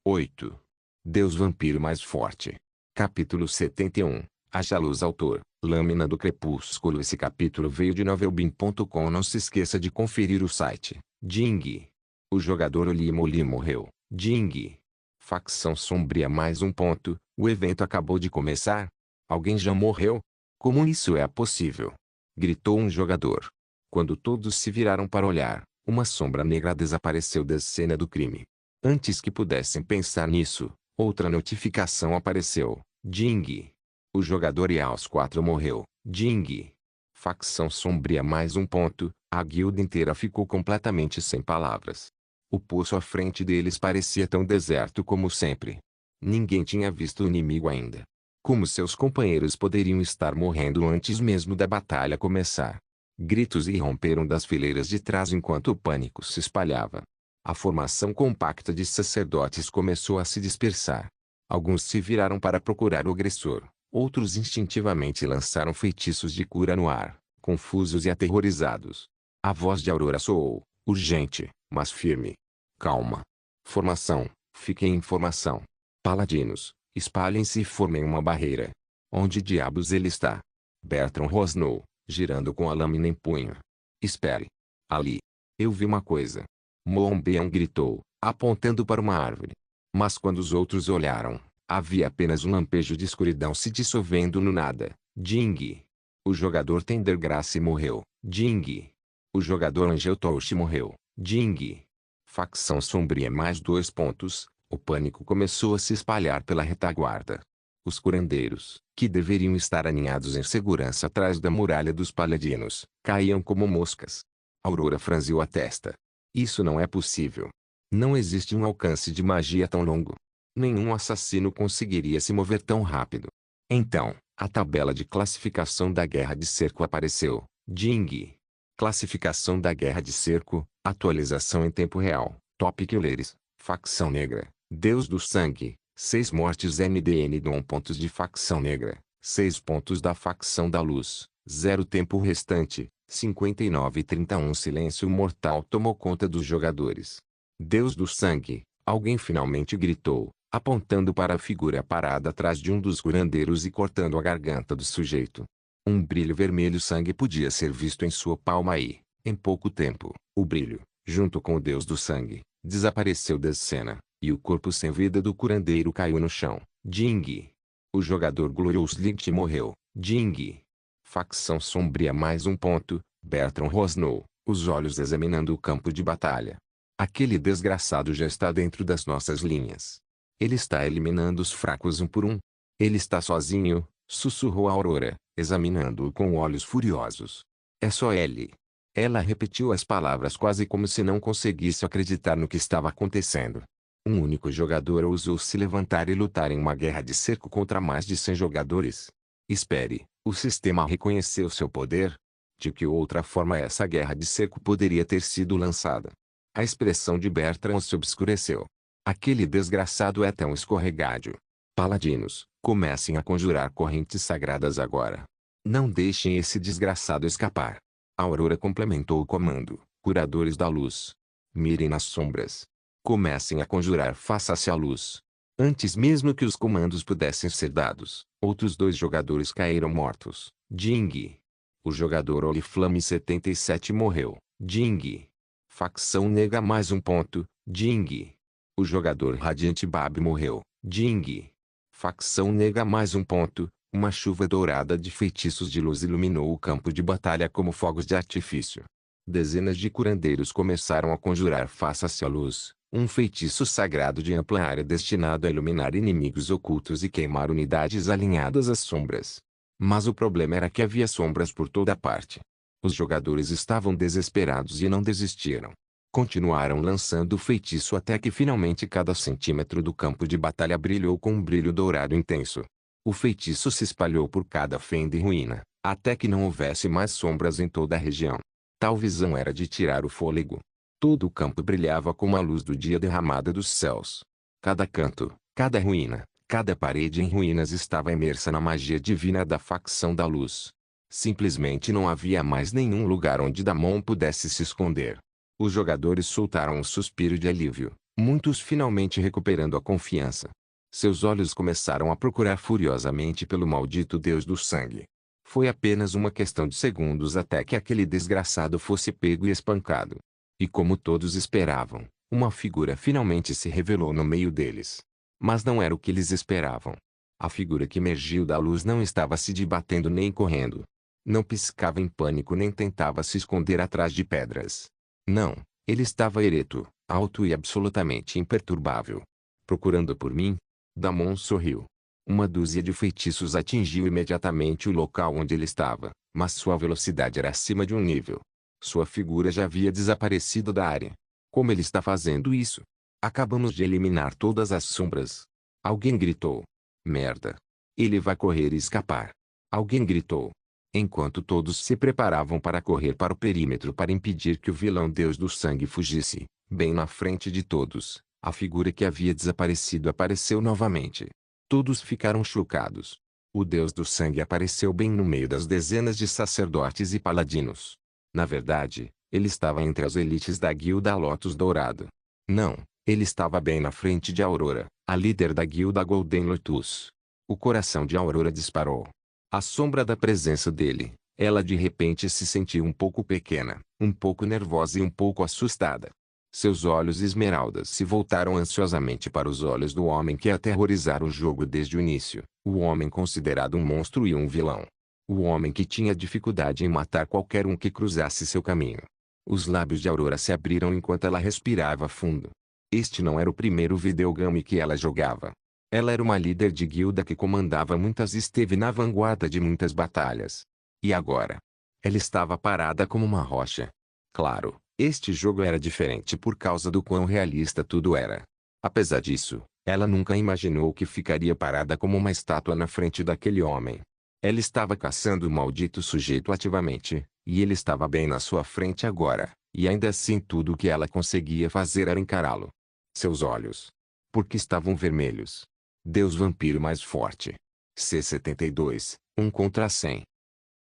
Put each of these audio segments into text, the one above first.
8. Deus Vampiro Mais Forte. Capítulo 71. Haja luz. Autor, Lâmina do Crepúsculo. Esse capítulo veio de novelbin.com. Não se esqueça de conferir o site. Jing. O jogador Olimo morreu. Jing. Facção Sombria. Mais um ponto. O evento acabou de começar? Alguém já morreu? Como isso é possível? Gritou um jogador. Quando todos se viraram para olhar, uma sombra negra desapareceu da cena do crime. Antes que pudessem pensar nisso, outra notificação apareceu. Jing. O jogador Yaos 4 morreu. Jing. Facção Sombria. Mais um ponto. A guilda inteira ficou completamente sem palavras. O poço à frente deles parecia tão deserto como sempre. Ninguém tinha visto o inimigo ainda. Como seus companheiros poderiam estar morrendo antes mesmo da batalha começar? Gritos irromperam das fileiras de trás enquanto o pânico se espalhava. A formação compacta de sacerdotes começou a se dispersar. Alguns se viraram para procurar o agressor, outros instintivamente lançaram feitiços de cura no ar, confusos e aterrorizados. A voz de Aurora soou, urgente, mas firme. Calma. Formação, fiquem em formação. Paladinos, espalhem-se e formem uma barreira. Onde diabos ele está? Bertrand rosnou, girando com a lâmina em punho. Espere. Ali. Eu vi uma coisa. Moonbeon gritou, apontando para uma árvore. Mas quando os outros olharam, havia apenas um lampejo de escuridão se dissolvendo no nada. Jing. O jogador Tendergrace morreu. Jing. O jogador Angel Touch morreu. Jing. Facção Sombria. Mais 2 pontos. O pânico começou a se espalhar pela retaguarda. Os curandeiros, que deveriam estar aninhados em segurança atrás da muralha dos paladinos, caíam como moscas. Aurora franziu a testa. Isso não é possível. Não existe um alcance de magia tão longo. Nenhum assassino conseguiria se mover tão rápido. Então, a tabela de classificação da Guerra de Cerco apareceu. Jing. Classificação da Guerra de Cerco, atualização em tempo real. Top Killers, Facção Negra, Deus do Sangue, 6 mortes MDN Dom pontos de Facção Negra, 6 pontos da Facção da Luz, 0 tempo restante. 59:31 Silêncio mortal tomou conta dos jogadores. Deus do Sangue, alguém finalmente gritou, apontando para a figura parada atrás de um dos curandeiros e cortando a garganta do sujeito. Um brilho vermelho sangue podia ser visto em sua palma e, em pouco tempo, o brilho, junto com o Deus do Sangue, desapareceu da cena, e o corpo sem vida do curandeiro caiu no chão. Jing. O jogador Glorious Light morreu. Jing. Facção Sombria. Mais um ponto. Bertrand rosnou, os olhos examinando o campo de batalha. Aquele desgraçado já está dentro das nossas linhas. Ele está eliminando os fracos um por um. Ele está sozinho, sussurrou a Aurora, examinando-o com olhos furiosos. É só ele. Ela repetiu as palavras quase como se não conseguisse acreditar no que estava acontecendo. Um único jogador ousou se levantar e lutar em uma guerra de cerco contra mais de 100 jogadores. Espere. O sistema reconheceu seu poder? De que outra forma essa guerra de cerco poderia ter sido lançada? A expressão de Bertrand se obscureceu. Aquele desgraçado é tão escorregadio. Paladinos, comecem a conjurar correntes sagradas agora. Não deixem esse desgraçado escapar. A Aurora complementou o comando. Curadores da luz. Mirem nas sombras. Comecem a conjurar. Faça-se a luz. Antes mesmo que os comandos pudessem ser dados, outros 2 jogadores caíram mortos. Jing. O jogador Oliflame 77 morreu. Jing. Facção Negra. Mais um ponto. Jing. O jogador Radiante Bab morreu. Jing. Facção Negra. Mais um ponto. Uma chuva dourada de feitiços de luz iluminou o campo de batalha como fogos de artifício. Dezenas de curandeiros começaram a conjurar. Faça-se a luz. Um feitiço sagrado de ampla área destinado a iluminar inimigos ocultos e queimar unidades alinhadas às sombras. Mas o problema era que havia sombras por toda parte. Os jogadores estavam desesperados e não desistiram. Continuaram lançando o feitiço até que finalmente cada centímetro do campo de batalha brilhou com um brilho dourado intenso. O feitiço se espalhou por cada fenda e ruína, até que não houvesse mais sombras em toda a região. Tal visão era de tirar o fôlego. Todo o campo brilhava como a luz do dia derramada dos céus. Cada canto, cada ruína, cada parede em ruínas estava imersa na magia divina da Facção da Luz. Simplesmente não havia mais nenhum lugar onde Damon pudesse se esconder. Os jogadores soltaram um suspiro de alívio. muitos finalmente recuperando a confiança. Seus olhos começaram a procurar furiosamente pelo maldito Deus do sangue. Foi apenas uma questão de segundos até que aquele desgraçado fosse pego e espancado. E como todos esperavam, uma figura finalmente se revelou no meio deles. Mas não era o que eles esperavam. A figura que emergiu da luz não estava se debatendo nem correndo. Não piscava em pânico nem tentava se esconder atrás de pedras. Não, ele estava ereto, alto e absolutamente imperturbável. Procurando por mim? Damon sorriu. Uma dúzia de feitiços atingiu imediatamente o local onde ele estava, mas sua velocidade era acima de um nível. Sua figura já havia desaparecido da área. Como ele está fazendo isso? Acabamos de eliminar todas as sombras. Alguém gritou. Merda. Ele vai correr e escapar. Alguém gritou. Enquanto todos se preparavam para correr para o perímetro para impedir que o vilão Deus do Sangue fugisse, bem na frente de todos, a figura que havia desaparecido apareceu novamente. Todos ficaram chocados. O Deus do Sangue apareceu bem no meio das dezenas de sacerdotes e paladinos. Na verdade, ele estava entre as elites da guilda Lotus Dourado. Não, ele estava bem na frente de Aurora, a líder da guilda Golden Lotus. O coração de Aurora disparou. À sombra da presença dele, ela de repente se sentiu um pouco pequena, um pouco nervosa e um pouco assustada. Seus olhos esmeraldas se voltaram ansiosamente para os olhos do homem que aterrorizara o jogo desde o início, o homem considerado um monstro e um vilão. O homem que tinha dificuldade em matar qualquer um que cruzasse seu caminho. Os lábios de Aurora se abriram enquanto ela respirava fundo. Este não era o primeiro videogame que ela jogava. Ela era uma líder de guilda que comandava muitas e esteve na vanguarda de muitas batalhas. E agora? Ela estava parada como uma rocha. Claro, este jogo era diferente por causa do quão realista tudo era. Apesar disso, ela nunca imaginou que ficaria parada como uma estátua na frente daquele homem. Ela estava caçando o maldito sujeito ativamente, e ele estava bem na sua frente agora, e ainda assim tudo o que ela conseguia fazer era encará-lo. Seus olhos. Por que estavam vermelhos? Deus vampiro mais forte. C72, 1 contra 100.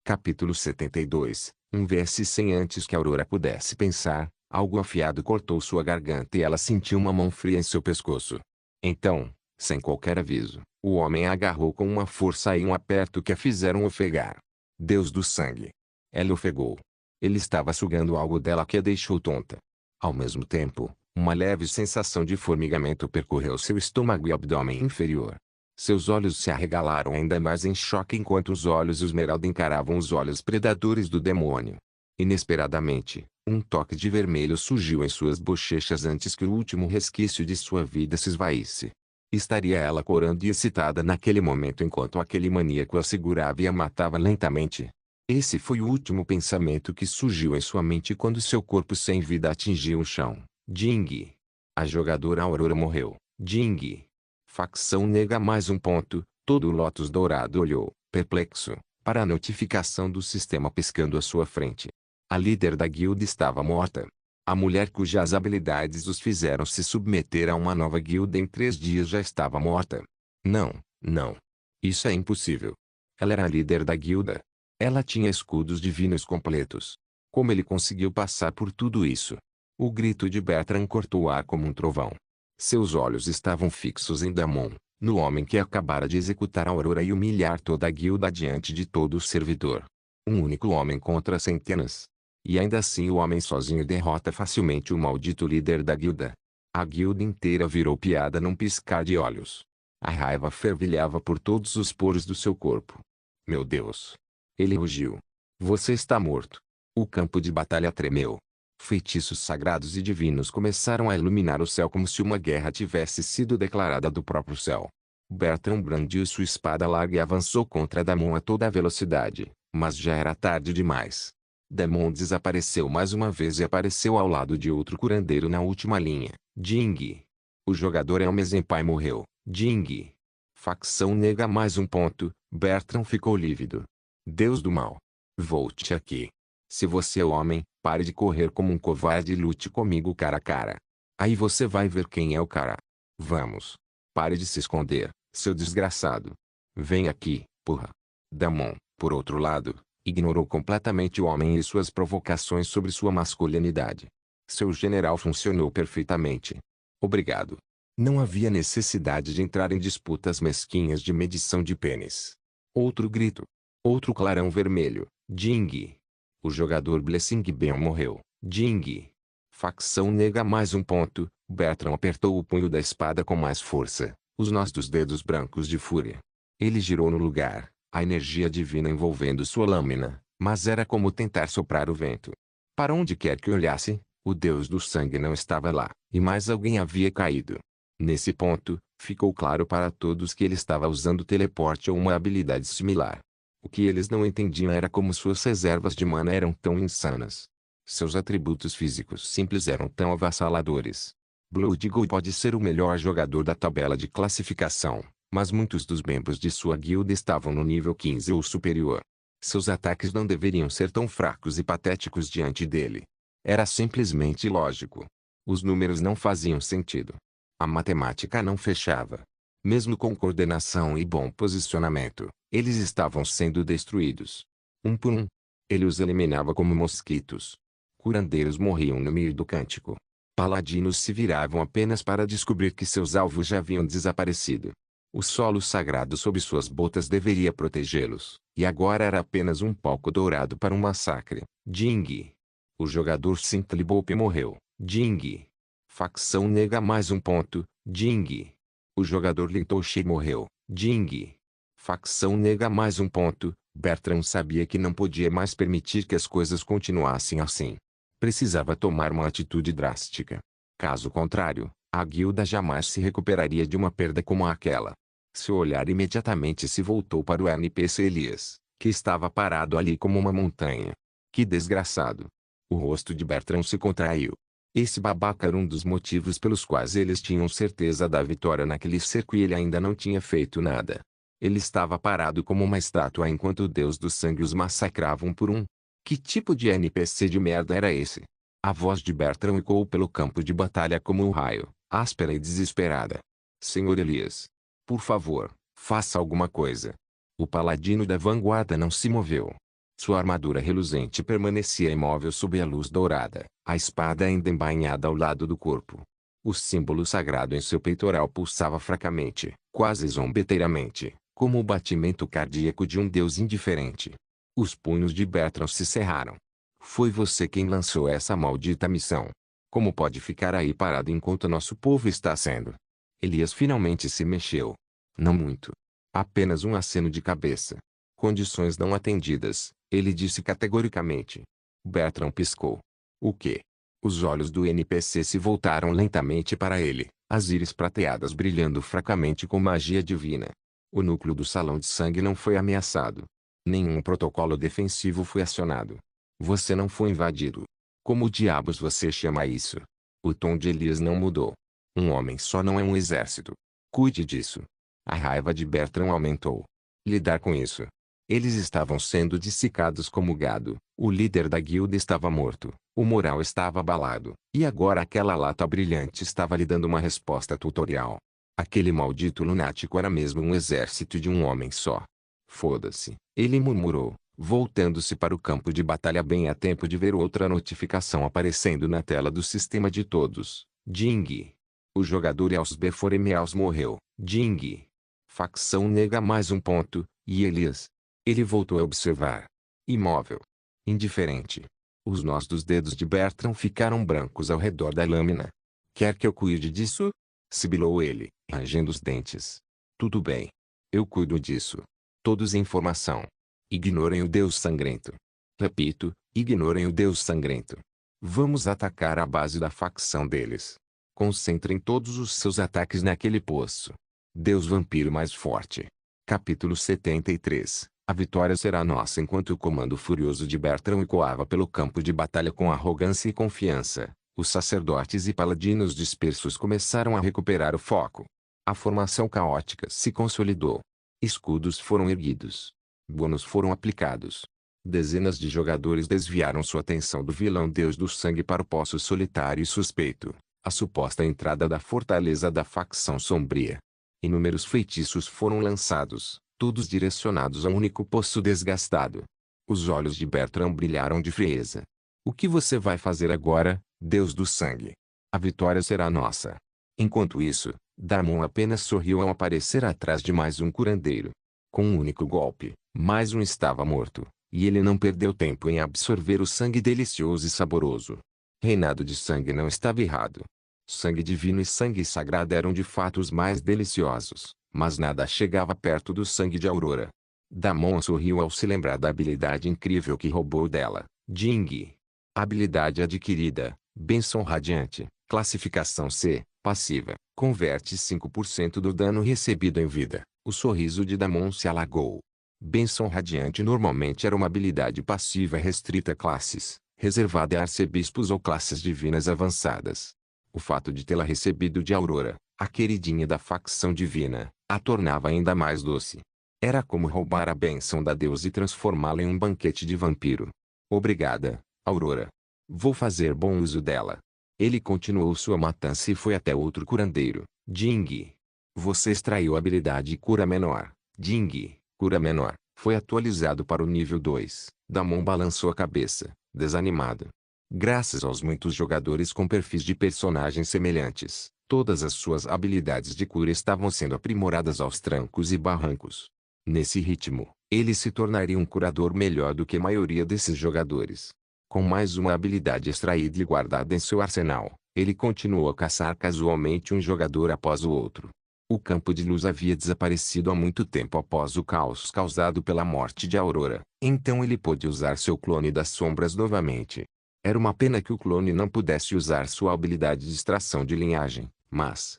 Capítulo 72, 1 vs 100. Antes que Aurora pudesse pensar, algo afiado cortou sua garganta e ela sentiu uma mão fria em seu pescoço. Então, sem qualquer aviso, o homem a agarrou com uma força e um aperto que a fizeram ofegar. Deus do sangue. Ela ofegou. Ele estava sugando algo dela que a deixou tonta. Ao mesmo tempo, uma leve sensação de formigamento percorreu seu estômago e abdômen inferior. Seus olhos se arregalaram ainda mais em choque enquanto os olhos esmeralda encaravam os olhos predadores do demônio. Inesperadamente, um toque de vermelho surgiu em suas bochechas antes que o último resquício de sua vida se esvaísse. Estaria ela corando e excitada naquele momento enquanto aquele maníaco a segurava e a matava lentamente? Esse foi o último pensamento que surgiu em sua mente quando seu corpo sem vida atingiu o chão. Ding. A jogadora Aurora morreu. Ding. Facção nega mais um ponto. Todo o Lotus Dourado olhou, perplexo, para a notificação do sistema piscando à sua frente. A líder da guilda estava morta. A mulher cujas habilidades os fizeram se submeter a uma nova guilda em 3 dias já estava morta. Não, não. Isso é impossível. Ela era a líder da guilda. Ela tinha escudos divinos completos. Como ele conseguiu passar por tudo isso? O grito de Bertrand cortou o ar como um trovão. Seus olhos estavam fixos em Damon, no homem que acabara de executar a Aurora e humilhar toda a guilda diante de todo o servidor. Um único homem contra centenas. E ainda assim o homem sozinho derrota facilmente o maldito líder da guilda. A guilda inteira virou piada num piscar de olhos. A raiva fervilhava por todos os poros do seu corpo. Meu Deus! Ele rugiu. Você está morto. O campo de batalha tremeu. Feitiços sagrados e divinos começaram a iluminar o céu como se uma guerra tivesse sido declarada do próprio céu. Bertrand brandiu sua espada larga e avançou contra Damon a toda velocidade, mas já era tarde demais. Damon desapareceu mais uma vez e apareceu ao lado de outro curandeiro na última linha. Ding. O jogador Elmesenpai morreu. Ding. Facção nega mais um ponto. Bertrand ficou lívido. Deus do mal. Volte aqui. Se você é homem, pare de correr como um covarde e lute comigo cara a cara. Aí você vai ver quem é o cara. Vamos. Pare de se esconder, seu desgraçado. Vem aqui, porra. Damon, por outro lado, ignorou completamente o homem e suas provocações sobre sua masculinidade. Seu general funcionou perfeitamente. Obrigado. Não havia necessidade de entrar em disputas mesquinhas de medição de pênis. Outro grito. Outro clarão vermelho. Ding. O jogador Blessing Ben morreu. Ding. Facção nega mais um ponto. Bertrand apertou o punho da espada com mais força, os nós dos dedos brancos de fúria. Ele girou no lugar, a energia divina envolvendo sua lâmina, mas era como tentar soprar o vento. Para onde quer que olhasse, o deus do sangue não estava lá, e mais alguém havia caído. Nesse ponto, ficou claro para todos que ele estava usando teleporte ou uma habilidade similar. O que eles não entendiam era como suas reservas de mana eram tão insanas. Seus atributos físicos simples eram tão avassaladores. Blood Eagle pode ser o melhor jogador da tabela de classificação, mas muitos dos membros de sua guilda estavam no nível 15 ou superior. Seus ataques não deveriam ser tão fracos e patéticos diante dele. Era simplesmente lógico. Os números não faziam sentido. A matemática não fechava. Mesmo com coordenação e bom posicionamento, eles estavam sendo destruídos. Um por um. Ele os eliminava como mosquitos. Curandeiros morriam no meio do cântico. Paladinos se viravam apenas para descobrir que seus alvos já haviam desaparecido. O solo sagrado sob suas botas deveria protegê-los, e agora era apenas um palco dourado para um massacre. Ding. O jogador Sintlibop morreu. Ding. Facção nega mais um ponto. Ding. O jogador Lintoshi morreu. Ding. Facção nega mais um ponto. Bertrand sabia que não podia mais permitir que as coisas continuassem assim. Precisava tomar uma atitude drástica. Caso contrário, a guilda jamais se recuperaria de uma perda como aquela. Seu olhar imediatamente se voltou para o NPC Elias, que estava parado ali como uma montanha. Que desgraçado! O rosto de Bertrand se contraiu. Esse babaca era um dos motivos pelos quais eles tinham certeza da vitória naquele cerco e ele ainda não tinha feito nada. Ele estava parado como uma estátua enquanto o deus do sangue os massacrava um por um. Que tipo de NPC de merda era esse? A voz de Bertrand ecoou pelo campo de batalha como um raio, áspera e desesperada. Senhor Elias, por favor, faça alguma coisa. O paladino da vanguarda não se moveu. Sua armadura reluzente permanecia imóvel sob a luz dourada, a espada ainda embainhada ao lado do corpo. O símbolo sagrado em seu peitoral pulsava fracamente, quase zombeteiramente, como o batimento cardíaco de um deus indiferente. Os punhos de Bertrand se cerraram. Foi você quem lançou essa maldita missão. Como pode ficar aí parado enquanto nosso povo está sendo? Elias finalmente se mexeu. Não muito. Apenas um aceno de cabeça. Condições não atendidas, ele disse categoricamente. Bertrand piscou. O quê? Os olhos do NPC se voltaram lentamente para ele, as íris prateadas brilhando fracamente com magia divina. O núcleo do salão de sangue não foi ameaçado. Nenhum protocolo defensivo foi acionado. Você não foi invadido. Como diabos você chama isso? O tom de Elias não mudou. Um homem só não é um exército. Cuide disso. A raiva de Bertrand aumentou. Lidar com isso. Eles estavam sendo dissecados como gado, o líder da guilda estava morto, o moral estava abalado, e agora aquela lata brilhante estava lhe dando uma resposta tutorial. Aquele maldito lunático era mesmo um exército de um homem só. Foda-se, ele murmurou, voltando-se para o campo de batalha bem a tempo de ver outra notificação aparecendo na tela do sistema de todos. Ding. O jogador Elsbe Foremeaus morreu. Ding. Facção nega mais um ponto, e Elias. Ele voltou a observar. Imóvel. Indiferente. Os nós dos dedos de Bertrand ficaram brancos ao redor da lâmina. Quer que eu cuide disso? Sibilou ele, rangendo os dentes. Tudo bem. Eu cuido disso. Todos em formação. Ignorem o Deus sangrento. Repito, ignorem o Deus sangrento. Vamos atacar a base da facção deles. Concentrem todos os seus ataques naquele poço. Deus vampiro mais forte. Capítulo 73. A vitória será nossa. Enquanto o comando furioso de Bertrand ecoava pelo campo de batalha com arrogância e confiança, os sacerdotes e paladinos dispersos começaram a recuperar o foco. A formação caótica se consolidou. Escudos foram erguidos. Bônus foram aplicados. Dezenas de jogadores desviaram sua atenção do vilão Deus do Sangue para o poço solitário e suspeito, a suposta entrada da fortaleza da facção sombria. Inúmeros feitiços foram lançados, todos direcionados a um único poço desgastado. Os olhos de Bertrand brilharam de frieza. O que você vai fazer agora, Deus do Sangue? A vitória será nossa. Enquanto isso, Damon apenas sorriu ao aparecer atrás de mais um curandeiro. Com um único golpe, mais um estava morto, e ele não perdeu tempo em absorver o sangue delicioso e saboroso. Reinado de sangue não estava errado. Sangue divino e sangue sagrado eram de fato os mais deliciosos, mas nada chegava perto do sangue de Aurora. Damon sorriu ao se lembrar da habilidade incrível que roubou dela, Jing. Habilidade adquirida, Bênção Radiante, classificação C, passiva, converte 5% do dano recebido em vida. O sorriso de Damon se alagou. Bênção Radiante normalmente era uma habilidade passiva restrita a classes, reservada a arcebispos ou classes divinas avançadas. O fato de tê-la recebido de Aurora, a queridinha da facção divina, a tornava ainda mais doce. Era como roubar a bênção da deusa e transformá-la em um banquete de vampiro. Obrigada, Aurora. Vou fazer bom uso dela. Ele continuou sua matança e foi até outro curandeiro, Jing. Você extraiu a habilidade cura menor, Jing. Cura menor, foi atualizado para o nível 2. Damon balançou a cabeça, desanimado. Graças aos muitos jogadores com perfis de personagens semelhantes, todas as suas habilidades de cura estavam sendo aprimoradas aos trancos e barrancos. Nesse ritmo, ele se tornaria um curador melhor do que a maioria desses jogadores. Com mais uma habilidade extraída e guardada em seu arsenal, ele continuou a caçar casualmente um jogador após o outro. O campo de luz havia desaparecido há muito tempo após o caos causado pela morte de Aurora, então ele pôde usar seu clone das sombras novamente. Era uma pena que o clone não pudesse usar sua habilidade de extração de linhagem, mas,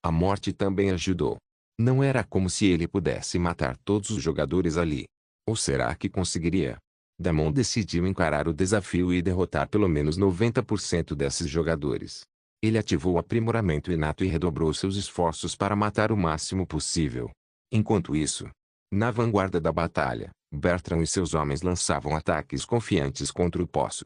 a morte também ajudou. Não era como se ele pudesse matar todos os jogadores ali. Ou será que conseguiria? Damon decidiu encarar o desafio e derrotar pelo menos 90% desses jogadores. Ele ativou o aprimoramento inato e redobrou seus esforços para matar o máximo possível. Enquanto isso, na vanguarda da batalha, Bertrand e seus homens lançavam ataques confiantes contra o poço.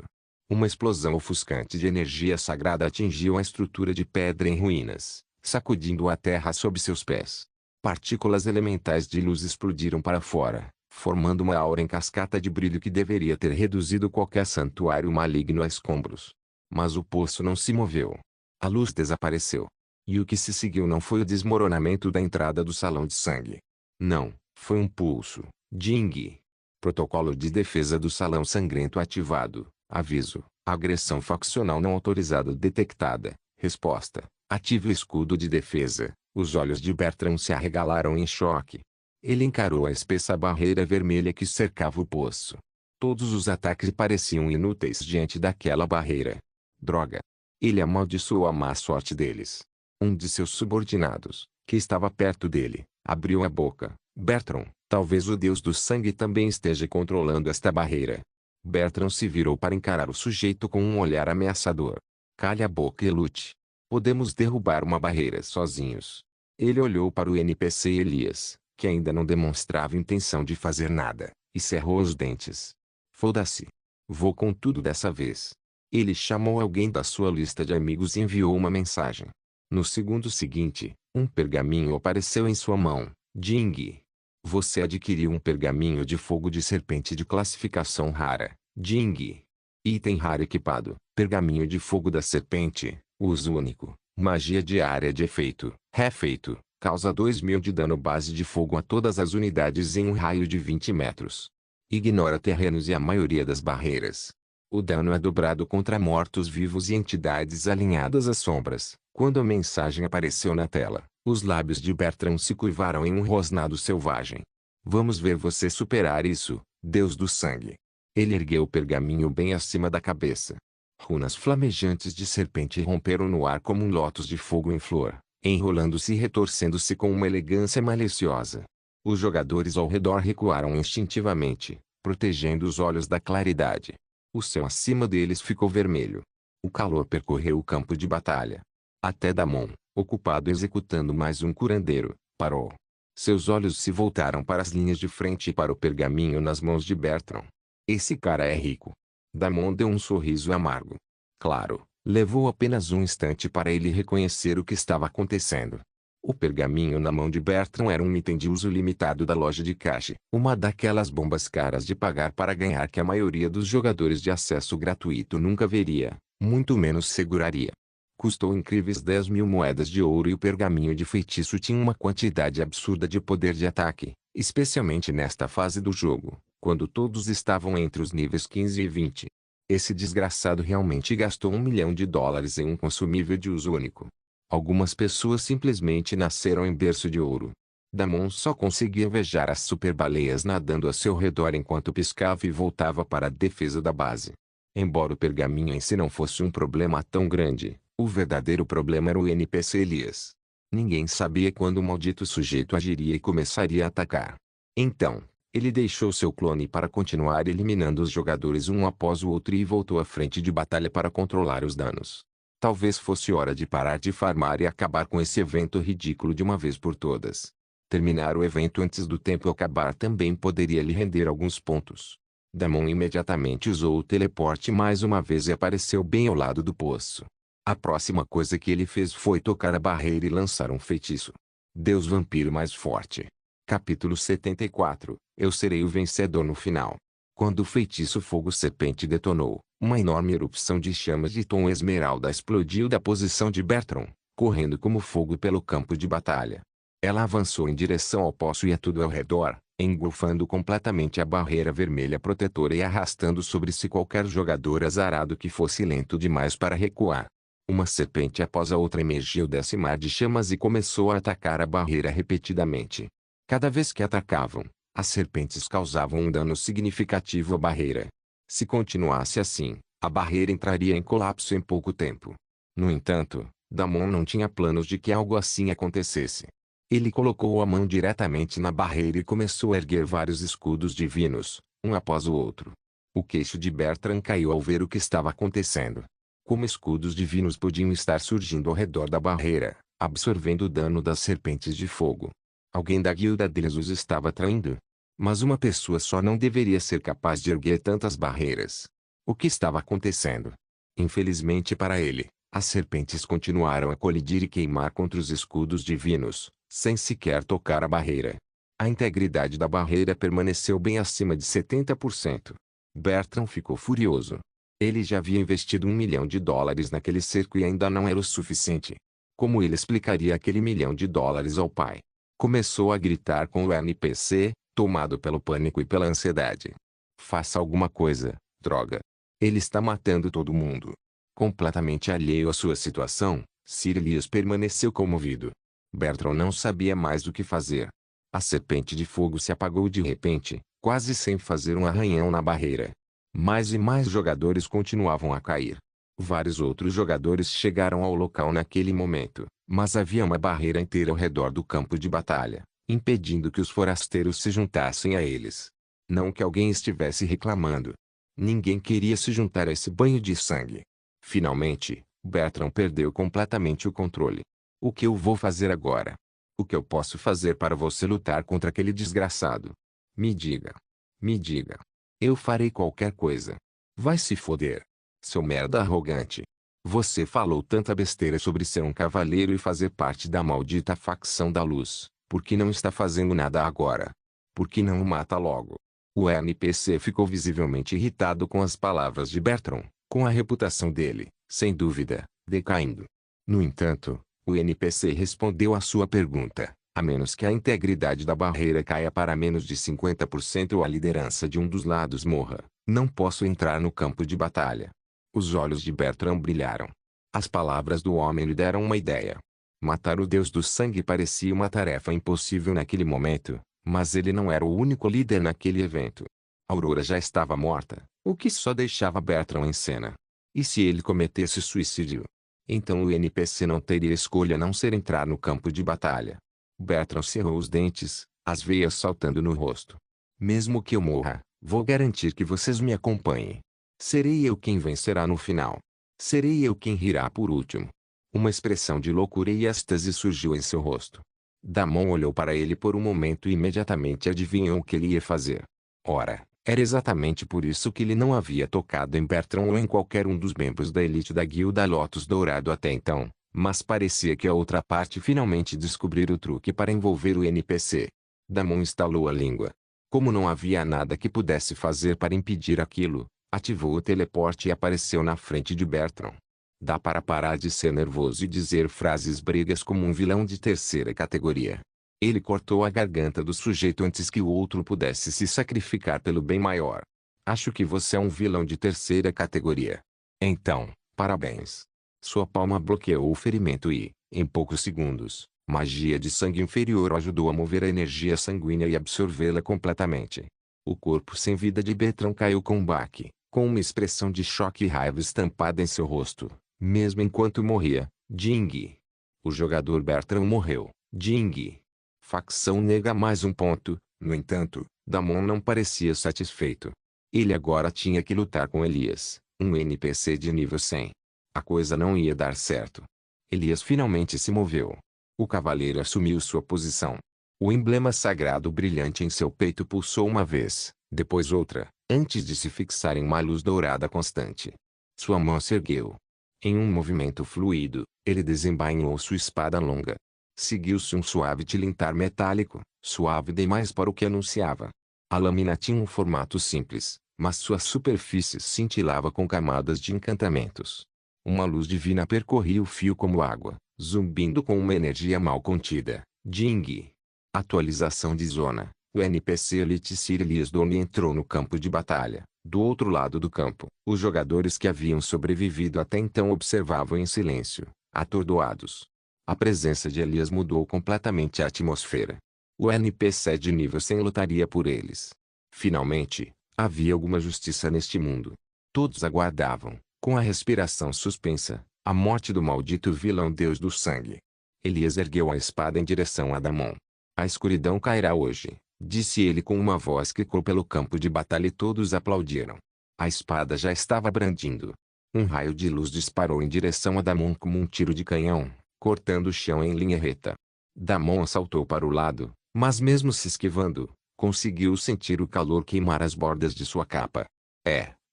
Uma explosão ofuscante de energia sagrada atingiu a estrutura de pedra em ruínas, sacudindo a terra sob seus pés. Partículas elementais de luz explodiram para fora, formando uma aura em cascata de brilho que deveria ter reduzido qualquer santuário maligno a escombros. Mas o poço não se moveu. A luz desapareceu. E o que se seguiu não foi o desmoronamento da entrada do salão de sangue. Não, foi um pulso. Jing. Protocolo de defesa do salão sangrento ativado. Aviso. Agressão faccional não autorizada detectada. Resposta. Ative o escudo de defesa. Os olhos de Bertrand se arregalaram em choque. Ele encarou a espessa barreira vermelha que cercava o poço. Todos os ataques pareciam inúteis diante daquela barreira. Droga! Ele amaldiçoou a má sorte deles. Um de seus subordinados, que estava perto dele, abriu a boca. Bertrand, talvez o deus do sangue também esteja controlando esta barreira. Bertrand se virou para encarar o sujeito com um olhar ameaçador. Calhe a boca e lute. Podemos derrubar uma barreira sozinhos. Ele olhou para o NPC Elias, que ainda não demonstrava intenção de fazer nada, e cerrou os dentes. Foda-se. Vou com tudo dessa vez. Ele chamou alguém da sua lista de amigos e enviou uma mensagem. No segundo seguinte, um pergaminho apareceu em sua mão. Jing. Você adquiriu um pergaminho de fogo de serpente de classificação rara. Jing. Item raro equipado. Pergaminho de fogo da serpente. Uso único. Magia diária de efeito. Refeito. Causa 2000 de dano base de fogo a todas as unidades em um raio de 20 metros. Ignora terrenos e a maioria das barreiras. O dano é dobrado contra mortos-vivos e entidades alinhadas às sombras. Quando a mensagem apareceu na tela, os lábios de Bertrand se curvaram em um rosnado selvagem. Vamos ver você superar isso, Deus do Sangue. Ele ergueu o pergaminho bem acima da cabeça. Runas flamejantes de serpente romperam no ar como um lótus de fogo em flor, enrolando-se e retorcendo-se com uma elegância maliciosa. Os jogadores ao redor recuaram instintivamente, protegendo os olhos da claridade. O céu acima deles ficou vermelho. O calor percorreu o campo de batalha. Até Damon, ocupado executando mais um curandeiro, parou. Seus olhos se voltaram para as linhas de frente e para o pergaminho nas mãos de Bertrand. Esse cara é rico. Damon deu um sorriso amargo. Claro, levou apenas um instante para ele reconhecer o que estava acontecendo. O pergaminho na mão de Bertrand era um item de uso limitado da loja de caixa, uma daquelas bombas caras de pagar para ganhar que a maioria dos jogadores de acesso gratuito nunca veria, muito menos seguraria. Custou incríveis 10.000 moedas de ouro e o pergaminho de feitiço tinha uma quantidade absurda de poder de ataque, especialmente nesta fase do jogo, quando todos estavam entre os níveis 15 e 20. Esse desgraçado realmente gastou US$ 1.000.000 em um consumível de uso único. Algumas pessoas simplesmente nasceram em berço de ouro. Damon só conseguia invejar as super-baleias nadando a seu redor enquanto piscava e voltava para a defesa da base. Embora o pergaminho em si não fosse um problema tão grande, o verdadeiro problema era o NPC Elias. Ninguém sabia quando o maldito sujeito agiria e começaria a atacar. Então, ele deixou seu clone para continuar eliminando os jogadores um após o outro e voltou à frente de batalha para controlar os danos. Talvez fosse hora de parar de farmar e acabar com esse evento ridículo de uma vez por todas. Terminar o evento antes do tempo acabar também poderia lhe render alguns pontos. Damon imediatamente usou o teleporte mais uma vez e apareceu bem ao lado do poço. A próxima coisa que ele fez foi tocar a barreira e lançar um feitiço. Deus Vampiro mais forte. Capítulo 74. Eu serei o vencedor no final. Quando o feitiço Fogo Serpente detonou, uma enorme erupção de chamas de tom esmeralda explodiu da posição de Bertrand, correndo como fogo pelo campo de batalha. Ela avançou em direção ao poço e a tudo ao redor, engolfando completamente a barreira vermelha protetora e arrastando sobre si qualquer jogador azarado que fosse lento demais para recuar. Uma serpente após a outra emergiu desse mar de chamas e começou a atacar a barreira repetidamente. Cada vez que atacavam, as serpentes causavam um dano significativo à barreira. Se continuasse assim, a barreira entraria em colapso em pouco tempo. No entanto, Damon não tinha planos de que algo assim acontecesse. Ele colocou a mão diretamente na barreira e começou a erguer vários escudos divinos, um após o outro. O queixo de Bertrand caiu ao ver o que estava acontecendo. Como escudos divinos podiam estar surgindo ao redor da barreira, absorvendo o dano das serpentes de fogo. Alguém da guilda deles os estava traindo. Mas uma pessoa só não deveria ser capaz de erguer tantas barreiras. O que estava acontecendo? Infelizmente para ele, as serpentes continuaram a colidir e queimar contra os escudos divinos, sem sequer tocar a barreira. A integridade da barreira permaneceu bem acima de 70%. Bertrand ficou furioso. Ele já havia investido US$ 1.000.000 naquele cerco e ainda não era o suficiente. Como ele explicaria aquele US$ 1.000.000 ao pai? Começou a gritar com o NPC, tomado pelo pânico e pela ansiedade. Faça alguma coisa, droga. Ele está matando todo mundo. Completamente alheio à sua situação, Sir Elias permaneceu comovido. Bertrand não sabia mais o que fazer. A serpente de fogo se apagou de repente, quase sem fazer um arranhão na barreira. Mais e mais jogadores continuavam a cair. Vários outros jogadores chegaram ao local naquele momento, mas havia uma barreira inteira ao redor do campo de batalha, impedindo que os forasteiros se juntassem a eles. Não que alguém estivesse reclamando. Ninguém queria se juntar a esse banho de sangue. Finalmente, Bertrand perdeu completamente o controle. O que eu vou fazer agora? O que eu posso fazer para você lutar contra aquele desgraçado? Me diga. Me diga. Eu farei qualquer coisa. Vai se foder. Seu merda arrogante. Você falou tanta besteira sobre ser um cavaleiro e fazer parte da maldita facção da luz. Por que não está fazendo nada agora? Por que não o mata logo? O NPC ficou visivelmente irritado com as palavras de Bertrand, com a reputação dele, sem dúvida, decaindo. No entanto, o NPC respondeu à sua pergunta: a menos que a integridade da barreira caia para menos de 50% ou a liderança de um dos lados morra, não posso entrar no campo de batalha. Os olhos de Bertrand brilharam. As palavras do homem lhe deram uma ideia. Matar o deus do sangue parecia uma tarefa impossível naquele momento, mas ele não era o único líder naquele evento. Aurora já estava morta, o que só deixava Bertrand em cena. E se ele cometesse suicídio? Então o NPC não teria escolha a não ser entrar no campo de batalha. Bertrand cerrou os dentes, as veias saltando no rosto. Mesmo que eu morra, vou garantir que vocês me acompanhem. Serei eu quem vencerá no final. Serei eu quem rirá por último. Uma expressão de loucura e êxtase surgiu em seu rosto. Damon olhou para ele por um momento e imediatamente adivinhou o que ele ia fazer. Ora, era exatamente por isso que ele não havia tocado em Bertrand ou em qualquer um dos membros da elite da Guilda Lotus Dourado até então, mas parecia que a outra parte finalmente descobrira o truque para envolver o NPC. Damon estalou a língua. Como não havia nada que pudesse fazer para impedir aquilo, ativou o teleporte e apareceu na frente de Bertrand. Dá para parar de ser nervoso e dizer frases bregas como um vilão de terceira categoria. Ele cortou a garganta do sujeito antes que o outro pudesse se sacrificar pelo bem maior. Acho que você é um vilão de terceira categoria. Então, parabéns. Sua palma bloqueou o ferimento e, em poucos segundos, magia de sangue inferior ajudou a mover a energia sanguínea e absorvê-la completamente. O corpo sem vida de Bertrand caiu com um baque, com uma expressão de choque e raiva estampada em seu rosto, mesmo enquanto morria. Ding. O jogador Bertrand morreu. Ding. Facção nega mais um ponto. No entanto, Damon não parecia satisfeito. Ele agora tinha que lutar com Elias, um NPC de nível 100. A coisa não ia dar certo. Elias finalmente se moveu. O cavaleiro assumiu sua posição. O emblema sagrado brilhante em seu peito pulsou uma vez, depois outra, antes de se fixar em uma luz dourada constante. Sua mão se ergueu. Em um movimento fluido, ele desembainhou sua espada longa. Seguiu-se um suave tilintar metálico, suave demais para o que anunciava. A lâmina tinha um formato simples, mas sua superfície cintilava com camadas de encantamentos. Uma luz divina percorria o fio como água, zumbindo com uma energia mal contida. Ding. Atualização de zona. O NPC Elite Sir Elias Dorne entrou no campo de batalha. Do outro lado do campo, os jogadores que haviam sobrevivido até então observavam em silêncio, atordoados. A presença de Elias mudou completamente a atmosfera. O NPC de nível 100 lutaria por eles. Finalmente, havia alguma justiça neste mundo. Todos aguardavam, com a respiração suspensa, a morte do maldito vilão Deus do Sangue. Elias ergueu a espada em direção a Damon. A escuridão cairá hoje, disse ele com uma voz que ecoou pelo campo de batalha e todos aplaudiram. A espada já estava brandindo. Um raio de luz disparou em direção a Damon como um tiro de canhão, cortando o chão em linha reta. Damon saltou para o lado, mas mesmo se esquivando, conseguiu sentir o calor queimar as bordas de sua capa.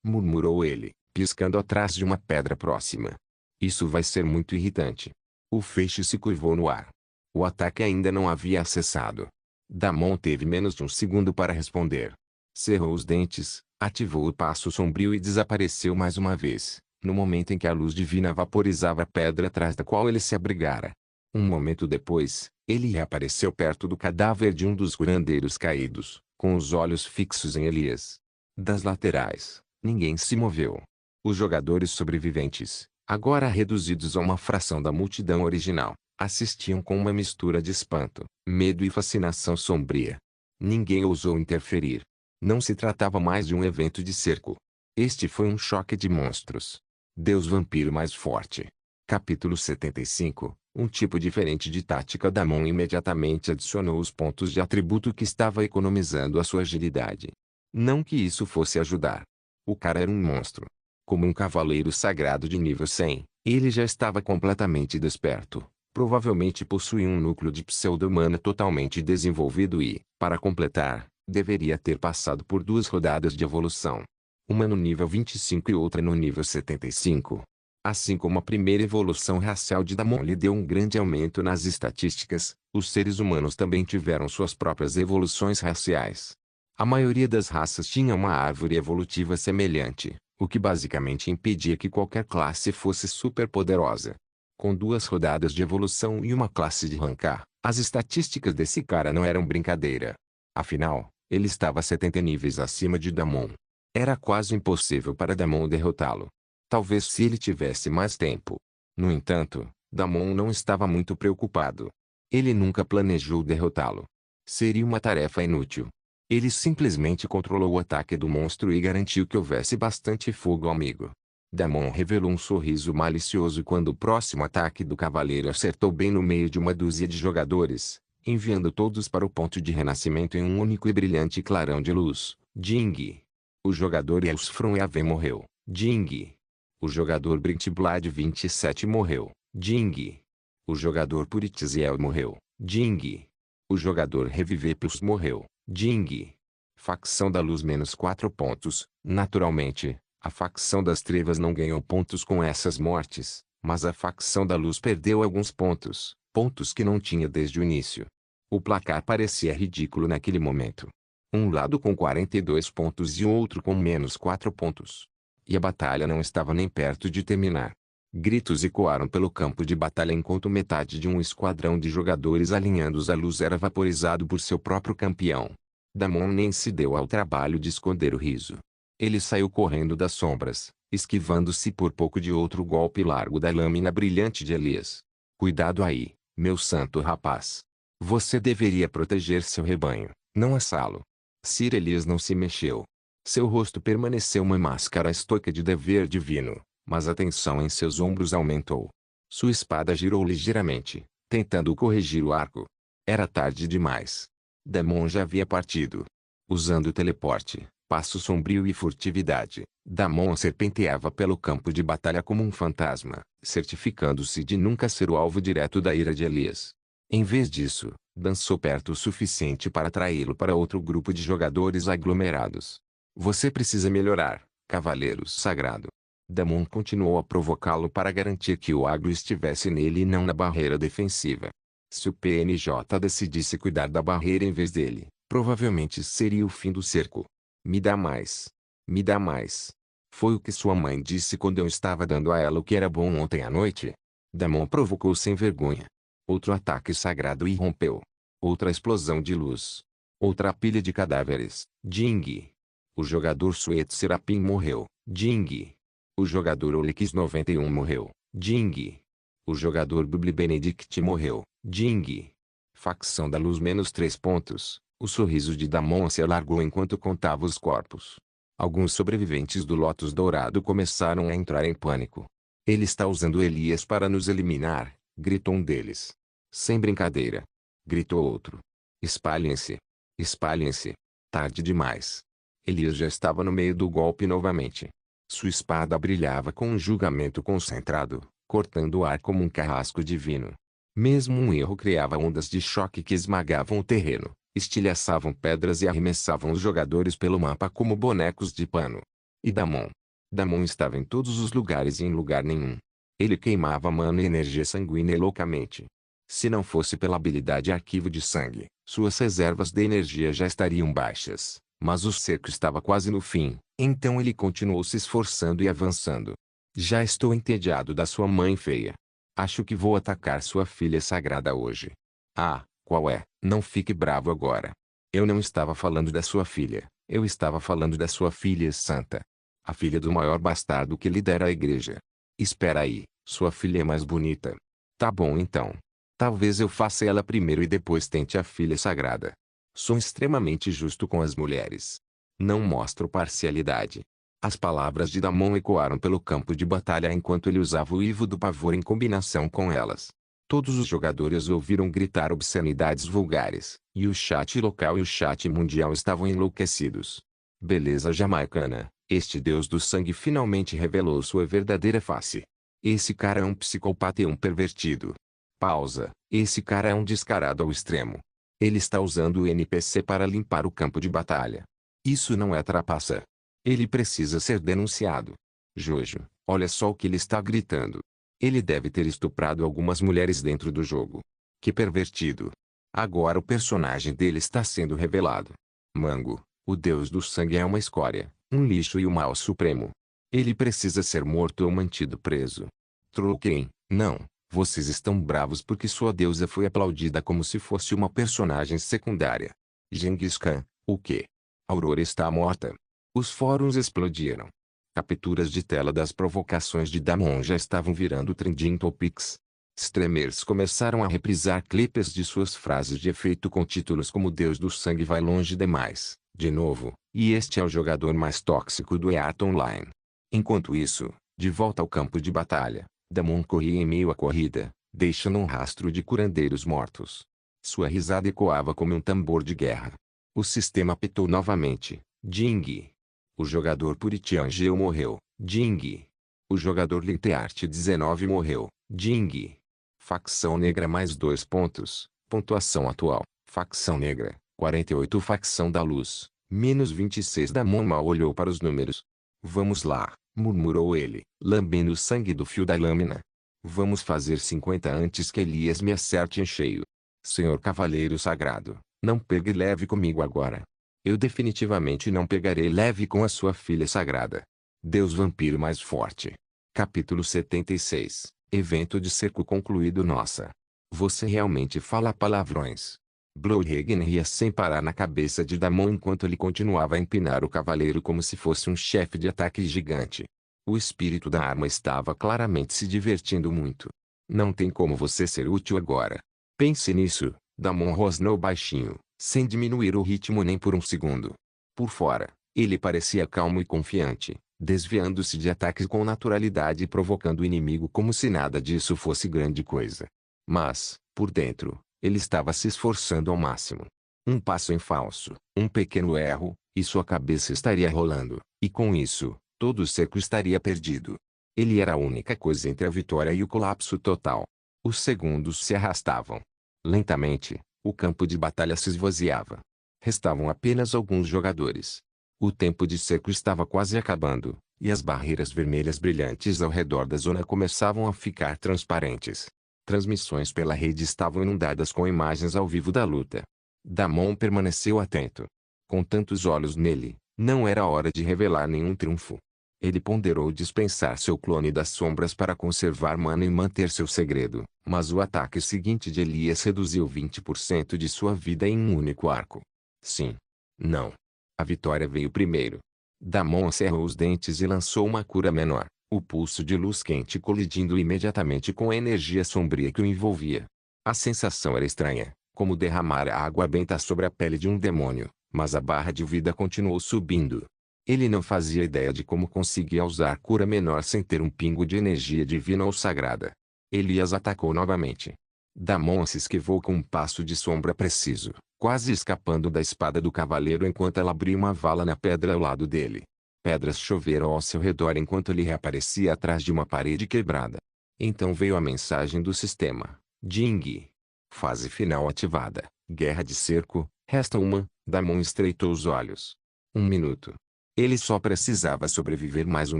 Murmurou ele, piscando atrás de uma pedra próxima. Isso vai ser muito irritante. O feixe se curvou no ar. O ataque ainda não havia cessado. Damon teve menos de um segundo para responder. Cerrou os dentes, ativou o passo sombrio e desapareceu mais uma vez, no momento em que a luz divina vaporizava a pedra atrás da qual ele se abrigara. Um momento depois, ele reapareceu perto do cadáver de um dos curandeiros caídos, com os olhos fixos em Elias. Das laterais, ninguém se moveu. Os jogadores sobreviventes, agora reduzidos a uma fração da multidão original, assistiam com uma mistura de espanto, medo e fascinação sombria. Ninguém ousou interferir. Não se tratava mais de um evento de cerco. Este foi um choque de monstros. Deus vampiro mais forte. Capítulo 75. Um tipo diferente de tática. Damon imediatamente adicionou os pontos de atributo que estava economizando a sua agilidade. Não que isso fosse ajudar. O cara era um monstro. Como um cavaleiro sagrado de nível 100, ele já estava completamente desperto. Provavelmente possuía um núcleo de pseudo-humana totalmente desenvolvido e, para completar, deveria ter passado por 2 rodadas de evolução. Uma no nível 25 e outra no nível 75. Assim como a primeira evolução racial de Damon lhe deu um grande aumento nas estatísticas, os seres humanos também tiveram suas próprias evoluções raciais. A maioria das raças tinha uma árvore evolutiva semelhante, o que basicamente impedia que qualquer classe fosse superpoderosa. Com 2 rodadas de evolução e uma classe de rankar, as estatísticas desse cara não eram brincadeira. Afinal, ele estava 70 níveis acima de Damon. Era quase impossível para Damon derrotá-lo. Talvez se ele tivesse mais tempo. No entanto, Damon não estava muito preocupado. Ele nunca planejou derrotá-lo. Seria uma tarefa inútil. Ele simplesmente controlou o ataque do monstro e garantiu que houvesse bastante fogo amigo. Damon revelou um sorriso malicioso quando o próximo ataque do cavaleiro acertou bem no meio de uma dúzia de jogadores, enviando todos para o ponto de renascimento em um único e brilhante clarão de luz. Ding. O jogador Elsfron Yavin morreu. Ding. O jogador Brintblad 27 morreu. Ding. O jogador Puritiziel morreu. Ding. O jogador Reviver Plus morreu. Ding. Facção da Luz menos 4 pontos. Naturalmente, a facção das trevas não ganhou pontos com essas mortes, mas a facção da luz perdeu alguns pontos, pontos que não tinha desde o início. O placar parecia ridículo naquele momento. Um lado com 42 pontos e o outro com menos 4 pontos. E a batalha não estava nem perto de terminar. Gritos ecoaram pelo campo de batalha enquanto metade de um esquadrão de jogadores alinhados à luz era vaporizado por seu próprio campeão. Damon nem se deu ao trabalho de esconder o riso. Ele saiu correndo das sombras, esquivando-se por pouco de outro golpe largo da lâmina brilhante de Elias. Cuidado aí, meu santo rapaz. Você deveria proteger seu rebanho, não assá-lo. Sir Elias não se mexeu. Seu rosto permaneceu uma máscara estoica de dever divino, mas a tensão em seus ombros aumentou. Sua espada girou ligeiramente, tentando corrigir o arco. Era tarde demais. Damon já havia partido. Usando o teleporte, passo sombrio e furtividade, Damon serpenteava pelo campo de batalha como um fantasma, certificando-se de nunca ser o alvo direto da ira de Elias. Em vez disso, dançou perto o suficiente para atraí-lo para outro grupo de jogadores aglomerados. Você precisa melhorar, cavaleiro sagrado. Damon continuou a provocá-lo para garantir que o agro estivesse nele e não na barreira defensiva. Se o PNJ decidisse cuidar da barreira em vez dele, provavelmente seria o fim do cerco. Me dá mais. Me dá mais. Foi o que sua mãe disse quando eu estava dando a ela o que era bom ontem à noite? Damon provocou sem vergonha. Outro ataque sagrado irrompeu. Outra explosão de luz. Outra pilha de cadáveres. Ding. O jogador Sweet Serapim morreu. Ding. O jogador Olix 91 morreu. Ding. O jogador Bubble Benedict morreu. Ding. Facção da luz -3 pontos. O sorriso de Damon se alargou enquanto contava os corpos. Alguns sobreviventes do Lotus Dourado começaram a entrar em pânico. Ele está usando Elias para nos eliminar, gritou um deles. Sem brincadeira. Gritou outro. Espalhem-se. Espalhem-se. Tarde demais. Elias já estava no meio do golpe novamente. Sua espada brilhava com um julgamento concentrado, cortando o ar como um carrasco divino. Mesmo um erro criava ondas de choque que esmagavam o terreno, estilhaçavam pedras e arremessavam os jogadores pelo mapa como bonecos de pano. E Damon? Damon estava em todos os lugares e em lugar nenhum. Ele queimava mana e energia sanguínea loucamente. Se não fosse pela habilidade Arquivo de Sangue, suas reservas de energia já estariam baixas. Mas o cerco estava quase no fim, então ele continuou se esforçando e avançando. Já estou entediado da sua mãe feia. Acho que vou atacar sua filha sagrada hoje. Ah, qual é? Não fique bravo agora. Eu não estava falando da sua filha, eu estava falando da sua filha santa. A filha do maior bastardo que lidera a igreja. Espera aí, sua filha é mais bonita. Tá bom então. Talvez eu faça ela primeiro e depois tente a filha sagrada. Sou extremamente justo com as mulheres. Não mostro parcialidade. As palavras de Damon ecoaram pelo campo de batalha enquanto ele usava o Ivo do Pavor em combinação com elas. Todos os jogadores ouviram gritar obscenidades vulgares, e o chat local e o chat mundial estavam enlouquecidos. Beleza jamaicana, este deus do sangue finalmente revelou sua verdadeira face. Esse cara é um psicopata e um pervertido. Pausa, esse cara é um descarado ao extremo. Ele está usando o NPC para limpar o campo de batalha. Isso não é trapaça. Ele precisa ser denunciado. Jojo, olha só o que ele está gritando. Ele deve ter estuprado algumas mulheres dentro do jogo. Que pervertido. Agora o personagem dele está sendo revelado. Mango, o deus do sangue é uma escória, um lixo e o mal supremo. Ele precisa ser morto ou mantido preso. Tolkien, não. Vocês estão bravos porque sua deusa foi aplaudida como se fosse uma personagem secundária. Genghis Khan, o quê? Aurora está morta. Os fóruns explodiram. Capturas de tela das provocações de Damon já estavam virando trending topics. Streamers começaram a reprisar clipes de suas frases de efeito com títulos como Deus do Sangue vai longe demais, de novo, e este é o jogador mais tóxico do EAT Online. Enquanto isso, de volta ao campo de batalha, Damon corria em meio à corrida, deixando um rastro de curandeiros mortos. Sua risada ecoava como um tambor de guerra. O sistema apitou novamente. Ding. O jogador Puritiangel morreu. Ding. O jogador Linteart 19 morreu. Ding. Facção negra +2 pontos. Pontuação atual. Facção negra, 48. Facção da luz, -26. Damon mal olhou para os números. Vamos lá, murmurou ele, lambendo o sangue do fio da lâmina. Vamos fazer 50 antes que Elias me acerte em cheio. Senhor Cavaleiro Sagrado, não pegue leve comigo agora. Eu definitivamente não pegarei leve com a sua filha sagrada. Deus vampiro mais forte. Capítulo 76. Evento de cerco concluído. Nossa! Você realmente fala palavrões. Blowhagen ria sem parar na cabeça de Damon enquanto ele continuava a empinar o cavaleiro como se fosse um chefe de ataque gigante. O espírito da arma estava claramente se divertindo muito. Não tem como você ser útil agora. Pense nisso, Damon rosnou baixinho, sem diminuir o ritmo nem por um segundo. Por fora, ele parecia calmo e confiante, desviando-se de ataques com naturalidade e provocando o inimigo como se nada disso fosse grande coisa. Mas, por dentro, ele estava se esforçando ao máximo. Um passo em falso, um pequeno erro, e sua cabeça estaria rolando, e com isso, todo o cerco estaria perdido. Ele era a única coisa entre a vitória e o colapso total. Os segundos se arrastavam. Lentamente, o campo de batalha se esvaziava. Restavam apenas alguns jogadores. O tempo de cerco estava quase acabando, e as barreiras vermelhas brilhantes ao redor da zona começavam a ficar transparentes. Transmissões pela rede estavam inundadas com imagens ao vivo da luta. Damon permaneceu atento. Com tantos olhos nele, não era hora de revelar nenhum triunfo. Ele ponderou dispensar seu clone das sombras para conservar mana e manter seu segredo, mas o ataque seguinte de Elias reduziu 20% de sua vida em um único arco. Sim. Não. A vitória veio primeiro. Damon cerrou os dentes e lançou uma cura menor, o pulso de luz quente colidindo imediatamente com a energia sombria que o envolvia. A sensação era estranha, como derramar água benta sobre a pele de um demônio, mas a barra de vida continuou subindo. Ele não fazia ideia de como conseguia usar cura menor sem ter um pingo de energia divina ou sagrada. Elias atacou novamente. Damon se esquivou com um passo de sombra preciso, quase escapando da espada do cavaleiro enquanto ela abria uma vala na pedra ao lado dele. Pedras choveram ao seu redor enquanto ele reaparecia atrás de uma parede quebrada. Então veio a mensagem do sistema. Ding. Fase final ativada. Guerra de cerco. Resta uma. Damon estreitou os olhos. 1 minuto. Ele só precisava sobreviver mais 1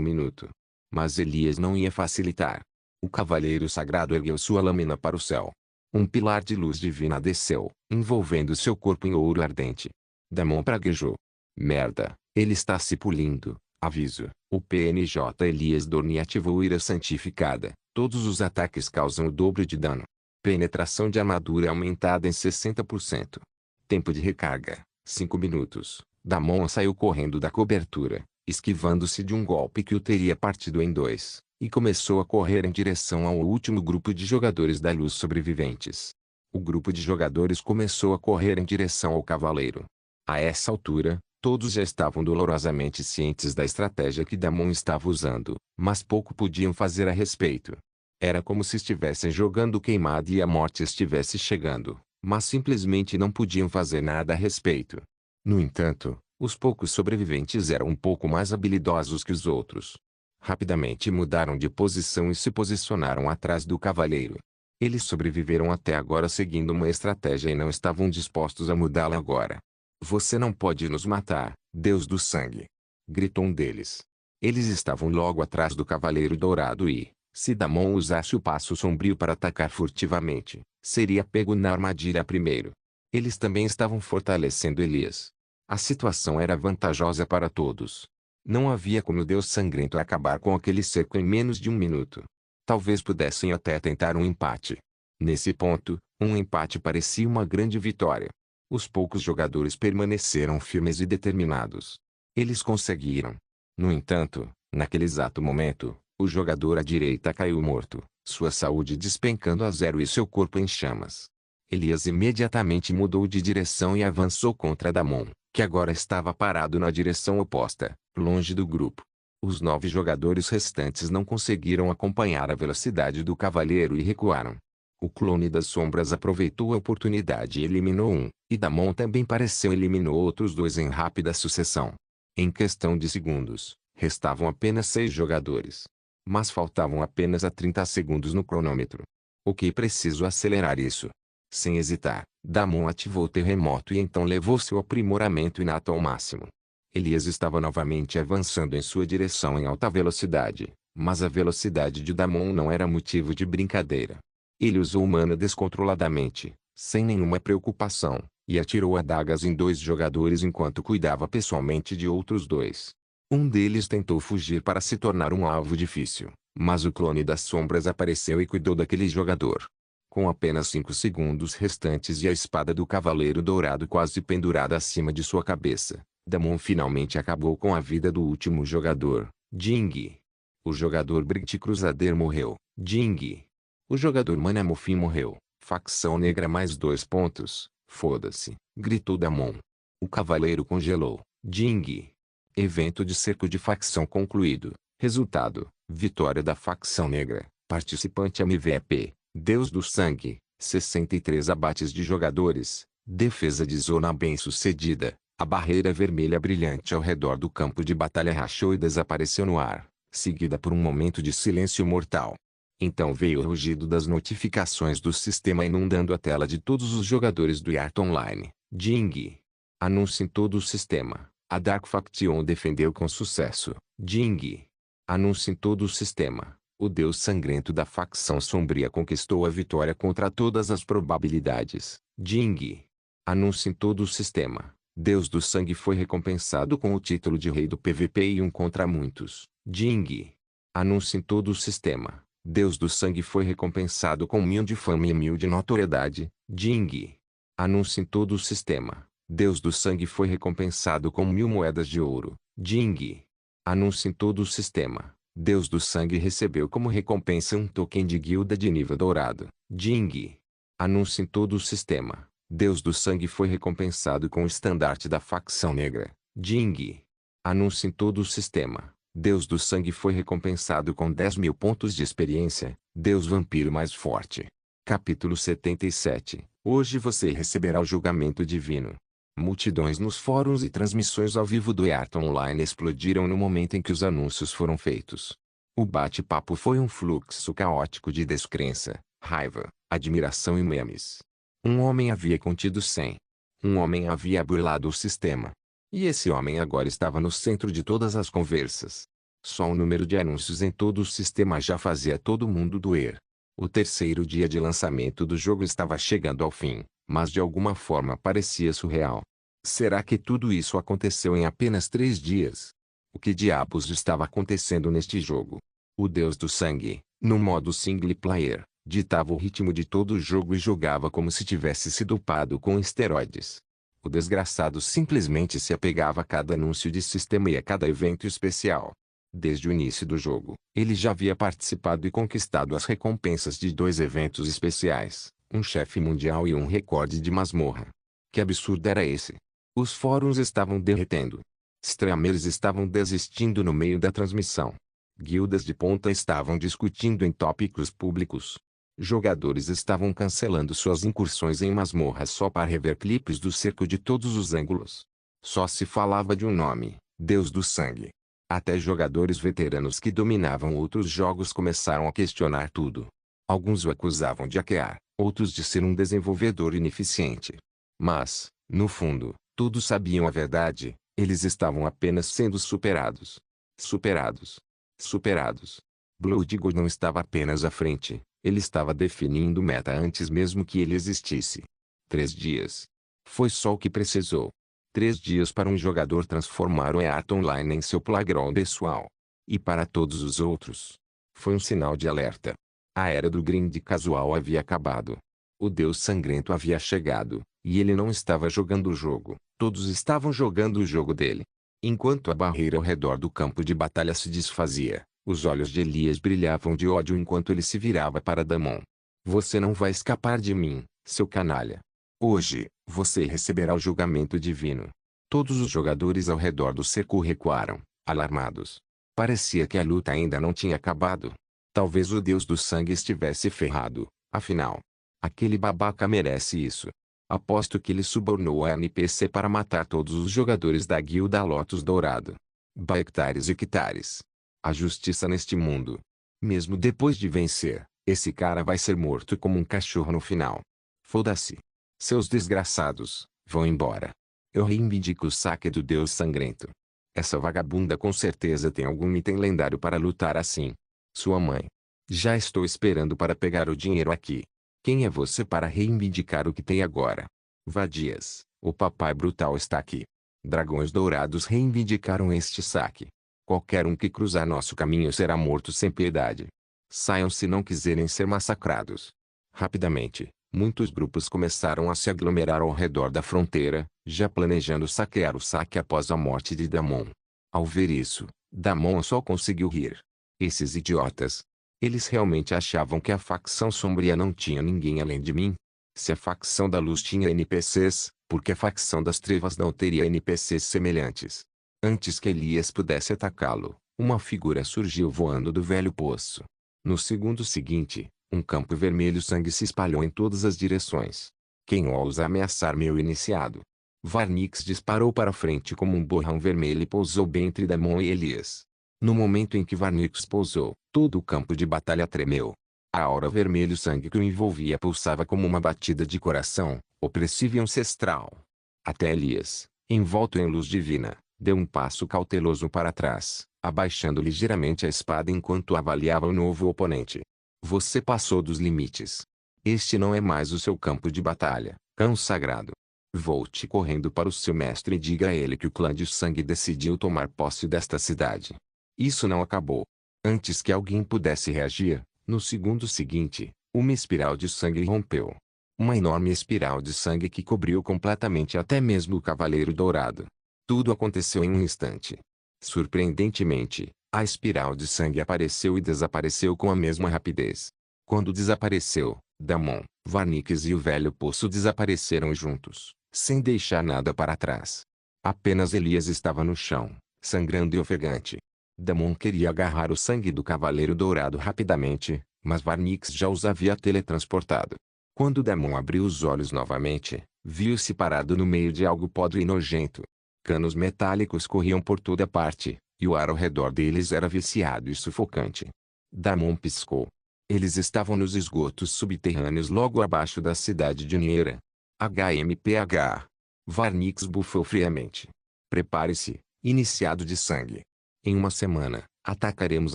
minuto. Mas Elias não ia facilitar. O cavaleiro sagrado ergueu sua lâmina para o céu. Um pilar de luz divina desceu, envolvendo seu corpo em ouro ardente. Damon praguejou. Merda, ele está se pulindo. Aviso. O PNJ Elias Dorni ativou ira santificada. Todos os ataques causam o dobro de dano. Penetração de armadura aumentada em 60%. Tempo de recarga. 5 minutos. Damon saiu correndo da cobertura, esquivando-se de um golpe que o teria partido em dois, e começou a correr em direção ao último grupo de jogadores da luz sobreviventes. O grupo de jogadores começou a correr em direção ao cavaleiro. A essa altura, todos já estavam dolorosamente cientes da estratégia que Damon estava usando, mas pouco podiam fazer a respeito. Era como se estivessem jogando queimado e a morte estivesse chegando, mas simplesmente não podiam fazer nada a respeito. No entanto, os poucos sobreviventes eram um pouco mais habilidosos que os outros. Rapidamente mudaram de posição e se posicionaram atrás do cavaleiro. Eles sobreviveram até agora seguindo uma estratégia e não estavam dispostos a mudá-la agora. Você não pode nos matar, Deus do Sangue! Gritou um deles. Eles estavam logo atrás do Cavaleiro Dourado e, se Damon usasse o passo sombrio para atacar furtivamente, seria pego na armadilha primeiro. Eles também estavam fortalecendo Elias. A situação era vantajosa para todos. Não havia como o Deus Sangrento acabar com aquele cerco em menos de 1 minuto. Talvez pudessem até tentar um empate. Nesse ponto, um empate parecia uma grande vitória. Os poucos jogadores permaneceram firmes e determinados. Eles conseguiram. No entanto, naquele exato momento, o jogador à direita caiu morto, sua saúde despencando a zero e seu corpo em chamas. Elias imediatamente mudou de direção e avançou contra Damon, que agora estava parado na direção oposta, longe do grupo. Os 9 jogadores restantes não conseguiram acompanhar a velocidade do cavaleiro e recuaram. O clone das sombras aproveitou a oportunidade e eliminou um, e Damon também pareceu eliminou outros 2 em rápida sucessão. Em questão de segundos, restavam apenas 6 jogadores. Mas faltavam apenas a 30 segundos no cronômetro. Ok, preciso acelerar isso. Sem hesitar, Damon ativou o terremoto e então levou seu aprimoramento inato ao máximo. Elias estava novamente avançando em sua direção em alta velocidade, mas a velocidade de Damon não era motivo de brincadeira. Ele usou mana descontroladamente, sem nenhuma preocupação, e atirou adagas em 2 jogadores enquanto cuidava pessoalmente de outros 2. Um deles tentou fugir para se tornar um alvo difícil, Mas o clone das sombras apareceu e cuidou daquele jogador. Com apenas 5 segundos restantes e a espada do Cavaleiro Dourado quase pendurada acima de sua cabeça, Damon finalmente acabou com a vida do último jogador, Jing. O jogador Brit Crusader morreu, Jing. O jogador Manamofin morreu, facção negra mais 2 pontos, foda-se, gritou Damon. O cavaleiro congelou, Jing. Evento de cerco de facção concluído. Resultado, vitória da facção negra. Participante MVP, Deus do Sangue, 63 abates de jogadores. Defesa de zona bem sucedida. A barreira vermelha brilhante ao redor do campo de batalha rachou e desapareceu no ar, seguida por um momento de silêncio mortal. Então veio o rugido das notificações do sistema inundando a tela de todos os jogadores do Yart Online. Jing. Anúncio em todo o sistema. A Dark Faction defendeu com sucesso. Jing. Anúncio em todo o sistema. O Deus Sangrento da facção sombria conquistou a vitória contra todas as probabilidades. Jing. Anúncio em todo o sistema. Deus do Sangue foi recompensado com o título de Rei do PVP e um contra muitos. Jing. Anúncio em todo o sistema. Deus do Sangue foi recompensado com 1000 de fama e 1000 de notoriedade. Jing. Anúncio em todo o sistema. Deus do Sangue foi recompensado com 1000 moedas de ouro. Jing. Anúncio em todo o sistema. Deus do Sangue recebeu como recompensa um token de guilda de nível dourado. Jing. Anúncio em todo o sistema. Deus do Sangue foi recompensado com o estandarte da facção negra. Jing. Anúncio em todo o sistema. Deus do Sangue foi recompensado com 10.000 pontos de experiência. Deus Vampiro mais forte. Capítulo 77. Hoje você receberá o julgamento divino. Multidões nos fóruns e transmissões ao vivo do Yart Online explodiram no momento em que os anúncios foram feitos. O bate-papo foi um fluxo caótico de descrença, raiva, admiração e memes. Um homem havia contido 100. Um homem havia burlado o sistema. E esse homem agora estava no centro de todas as conversas. Só o número de anúncios em todo o sistema já fazia todo mundo doer. O terceiro dia de lançamento do jogo estava chegando ao fim, mas de alguma forma parecia surreal. Será que tudo isso aconteceu em apenas 3 dias? O que diabos estava acontecendo neste jogo? O Deus do Sangue, no modo single player, ditava o ritmo de todo o jogo e jogava como se tivesse se dopado com esteroides. O desgraçado simplesmente se apegava a cada anúncio de sistema e a cada evento especial. Desde o início do jogo, ele já havia participado e conquistado as recompensas de 2 eventos especiais, um chefe mundial e um recorde de masmorra. Que absurdo era esse? Os fóruns estavam derretendo. Streamers estavam desistindo no meio da transmissão. Guildas de ponta estavam discutindo em tópicos públicos. Jogadores estavam cancelando suas incursões em masmorras só para rever clipes do cerco de todos os ângulos. Só se falava de um nome, Deus do Sangue. Até jogadores veteranos que dominavam outros jogos começaram a questionar tudo. Alguns o acusavam de hackear, outros de ser um desenvolvedor ineficiente. Mas, no fundo, todos sabiam a verdade, eles estavam apenas sendo superados. Superados. Superados. Blood Gold não estava apenas à frente, ele estava definindo meta antes mesmo que ele existisse. 3 dias. Foi só o que precisou. 3 dias para um jogador transformar o Yart Online em seu playground pessoal. E para todos os outros. Foi um sinal de alerta. A era do grind casual havia acabado. O Deus Sangrento havia chegado, e ele não estava jogando o jogo, todos estavam jogando o jogo dele. Enquanto a barreira ao redor do campo de batalha se desfazia, os olhos de Elias brilhavam de ódio enquanto ele se virava para Damon. Você não vai escapar de mim, seu canalha. Hoje, você receberá o julgamento divino. Todos os jogadores ao redor do cerco recuaram, alarmados. Parecia que a luta ainda não tinha acabado. Talvez o Deus do Sangue estivesse ferrado, afinal. Aquele babaca merece isso. Aposto que ele subornou a NPC para matar todos os jogadores da guilda Lotus Dourado. Baektares e Kitares. A justiça neste mundo. Mesmo depois de vencer, esse cara vai ser morto como um cachorro no final. Foda-se. Seus desgraçados, vão embora. Eu reivindico o saque do Deus Sangrento. Essa vagabunda com certeza tem algum item lendário para lutar assim. Sua mãe. Já estou esperando para pegar o dinheiro aqui. Quem é você para reivindicar o que tem agora? Vadias, o papai brutal está aqui. Dragões dourados reivindicaram este saque. Qualquer um que cruzar nosso caminho será morto sem piedade. Saiam se não quiserem ser massacrados. Rapidamente, muitos grupos começaram a se aglomerar ao redor da fronteira, já planejando saquear o saque após a morte de Damon. Ao ver isso, Damon só conseguiu rir. Esses idiotas. Eles realmente achavam que a facção sombria não tinha ninguém além de mim? Se a facção da luz tinha NPCs, por que a facção das trevas não teria NPCs semelhantes? Antes que Elias pudesse atacá-lo, uma figura surgiu voando do velho poço. No segundo seguinte, um campo vermelho sangue se espalhou em todas as direções. Quem ousa ameaçar meu iniciado? Varnix disparou para frente como um borrão vermelho e pousou bem entre Damon e Elias. No momento em que Varnix pousou, todo o campo de batalha tremeu. A aura vermelho sangue que o envolvia pulsava como uma batida de coração, opressiva e ancestral. Até Elias, envolto em luz divina, deu um passo cauteloso para trás, abaixando ligeiramente a espada enquanto avaliava o novo oponente. Você passou dos limites. Este não é mais o seu campo de batalha, cão sagrado. Volte correndo para o seu mestre e diga a ele que o clã de sangue decidiu tomar posse desta cidade. Isso não acabou. Antes que alguém pudesse reagir, no segundo seguinte, uma espiral de sangue rompeu. Uma enorme espiral de sangue que cobriu completamente até mesmo o Cavaleiro Dourado. Tudo aconteceu em um instante. Surpreendentemente, a espiral de sangue apareceu e desapareceu com a mesma rapidez. Quando desapareceu, Damon, Varnix e o velho poço desapareceram juntos, sem deixar nada para trás. Apenas Elias estava no chão, sangrando e ofegante. Damon queria agarrar o sangue do Cavaleiro Dourado rapidamente, mas Varnix já os havia teletransportado. Quando Damon abriu os olhos novamente, viu-se parado no meio de algo podre e nojento. Canos metálicos corriam por toda parte, e o ar ao redor deles era viciado e sufocante. Damon piscou. Eles estavam nos esgotos subterrâneos logo abaixo da cidade de Niera. HMPH. Varnix bufou friamente. Prepare-se, iniciado de sangue. Em uma semana, atacaremos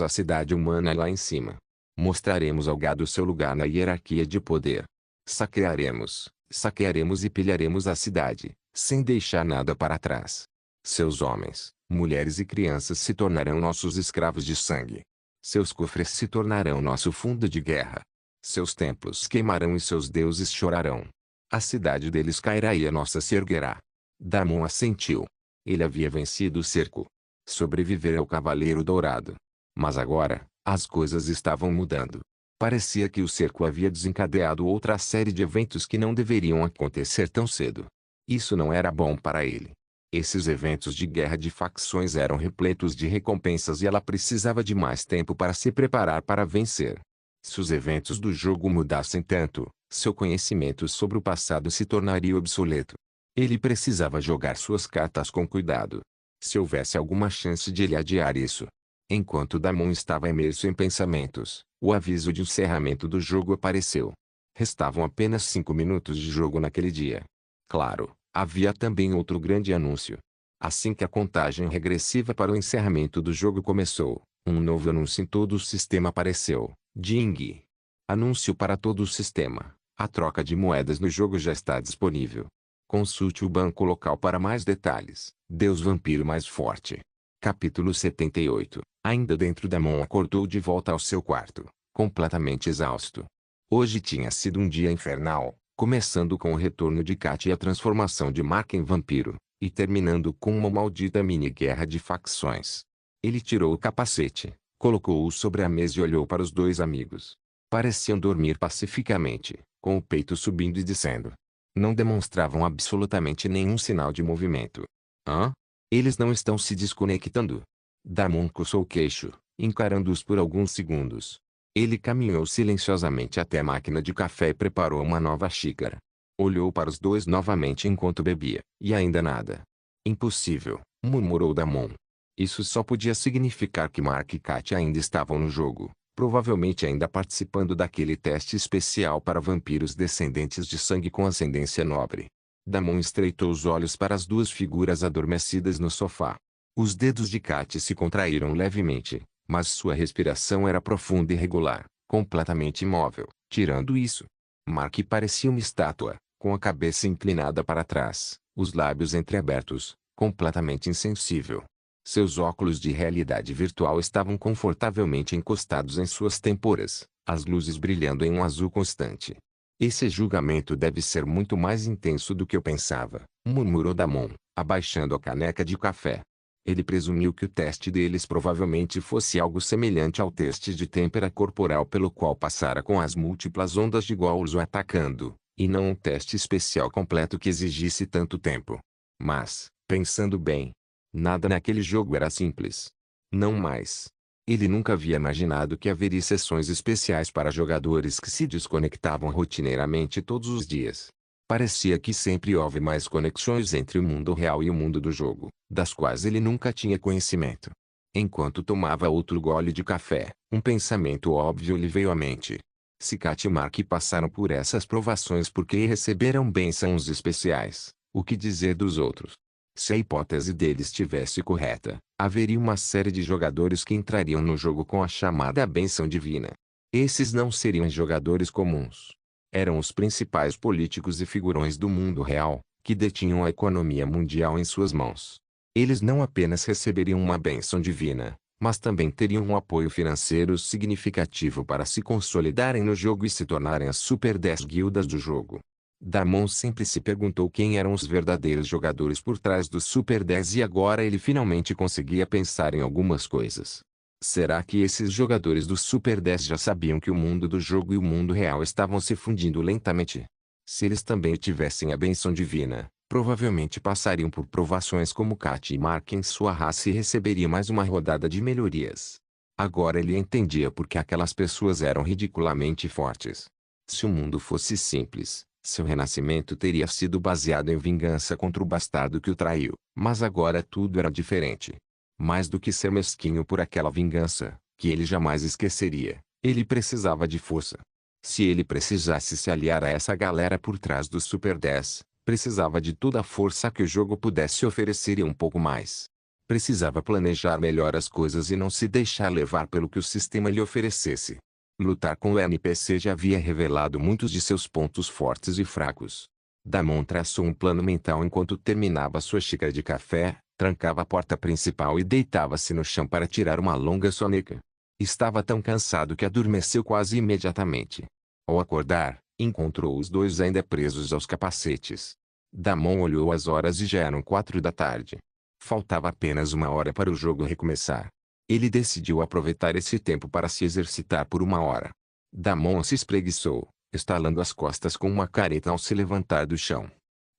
a cidade humana lá em cima. Mostraremos ao gado seu lugar na hierarquia de poder. Saquearemos e pilharemos a cidade, sem deixar nada para trás. Seus homens, mulheres e crianças se tornarão nossos escravos de sangue. Seus cofres se tornarão nosso fundo de guerra. Seus templos queimarão e seus deuses chorarão. A cidade deles cairá e a nossa se erguerá. Damon assentiu. Ele havia vencido o cerco. Sobreviver ao Cavaleiro Dourado. Mas agora, as coisas estavam mudando. Parecia que o cerco havia desencadeado outra série de eventos que não deveriam acontecer tão cedo. Isso não era bom para ele. Esses eventos de guerra de facções eram repletos de recompensas e ela precisava de mais tempo para se preparar para vencer. Se os eventos do jogo mudassem tanto, seu conhecimento sobre o passado se tornaria obsoleto. Ele precisava jogar suas cartas com cuidado. Se houvesse alguma chance de ele adiar isso. Enquanto Damon estava imerso em pensamentos, o aviso de encerramento do jogo apareceu. Restavam apenas 5 minutos de jogo naquele dia. Claro, havia também outro grande anúncio. Assim que a contagem regressiva para o encerramento do jogo começou, um novo anúncio em todo o sistema apareceu. Ding! Anúncio para todo o sistema. A troca de moedas no jogo já está disponível. Consulte o banco local para mais detalhes. Deus Vampiro mais forte. Capítulo 78. Ainda dentro Damon acordou de volta ao seu quarto, completamente exausto. Hoje tinha sido um dia infernal, começando com o retorno de Kat e a transformação de Mark em vampiro, e terminando com uma maldita mini-guerra de facções. Ele tirou o capacete, colocou-o sobre a mesa e olhou para os dois amigos. Pareciam dormir pacificamente, com o peito subindo e descendo. Não demonstravam absolutamente nenhum sinal de movimento. Hã? Eles não estão se desconectando? Damon coçou o queixo, encarando-os por alguns segundos. Ele caminhou silenciosamente até a máquina de café e preparou uma nova xícara. Olhou para os dois novamente enquanto bebia, e ainda nada. Impossível, murmurou Damon. Isso só podia significar que Mark e Kat ainda estavam no jogo, provavelmente ainda participando daquele teste especial para vampiros descendentes de sangue com ascendência nobre. Damon estreitou os olhos para as duas figuras adormecidas no sofá. Os dedos de Kat se contraíram levemente, mas sua respiração era profunda e regular, completamente imóvel. Tirando isso, Mark parecia uma estátua, com a cabeça inclinada para trás, os lábios entreabertos, completamente insensível. Seus óculos de realidade virtual estavam confortavelmente encostados em suas têmporas, as luzes brilhando em um azul constante. Esse julgamento deve ser muito mais intenso do que eu pensava, murmurou Damon, abaixando a caneca de café. Ele presumiu que o teste deles provavelmente fosse algo semelhante ao teste de têmpera corporal pelo qual passara com as múltiplas ondas de Gauss o atacando, e não um teste especial completo que exigisse tanto tempo. Mas, pensando bem, nada naquele jogo era simples. Não mais. Ele nunca havia imaginado que haveria sessões especiais para jogadores que se desconectavam rotineiramente todos os dias. Parecia que sempre houve mais conexões entre o mundo real e o mundo do jogo, das quais ele nunca tinha conhecimento. Enquanto tomava outro gole de café, um pensamento óbvio lhe veio à mente. Se Kat e Mark passaram por essas provações porque receberam bênçãos especiais, o que dizer dos outros? Se a hipótese deles estivesse correta, haveria uma série de jogadores que entrariam no jogo com a chamada bênção divina. Esses não seriam jogadores comuns. Eram os principais políticos e figurões do mundo real, que detinham a economia mundial em suas mãos. Eles não apenas receberiam uma bênção divina, mas também teriam um apoio financeiro significativo para se consolidarem no jogo e se tornarem as Super 10 guildas do jogo. Damon sempre se perguntou quem eram os verdadeiros jogadores por trás do Super 10 e agora ele finalmente conseguia pensar em algumas coisas. Será que esses jogadores do Super 10 já sabiam que o mundo do jogo e o mundo real estavam se fundindo lentamente? Se eles também tivessem a bênção divina, provavelmente passariam por provações como Kat e Mark em sua raça e receberia mais uma rodada de melhorias. Agora ele entendia por que aquelas pessoas eram ridiculamente fortes. Se o mundo fosse simples, seu renascimento teria sido baseado em vingança contra o bastardo que o traiu, mas agora tudo era diferente. Mais do que ser mesquinho por aquela vingança, que ele jamais esqueceria, ele precisava de força. Se ele precisasse se aliar a essa galera por trás do Super 10, precisava de toda a força que o jogo pudesse oferecer e um pouco mais. Precisava planejar melhor as coisas e não se deixar levar pelo que o sistema lhe oferecesse. Lutar com o NPC já havia revelado muitos de seus pontos fortes e fracos. Damon traçou um plano mental enquanto terminava sua xícara de café, trancava a porta principal e deitava-se no chão para tirar uma longa soneca. Estava tão cansado que adormeceu quase imediatamente. Ao acordar, encontrou os dois ainda presos aos capacetes. Damon olhou as horas e já eram 4 da tarde. Faltava apenas 1 hora para o jogo recomeçar. Ele decidiu aproveitar esse tempo para se exercitar por 1 hora. Damon se espreguiçou, estalando as costas com uma careta ao se levantar do chão.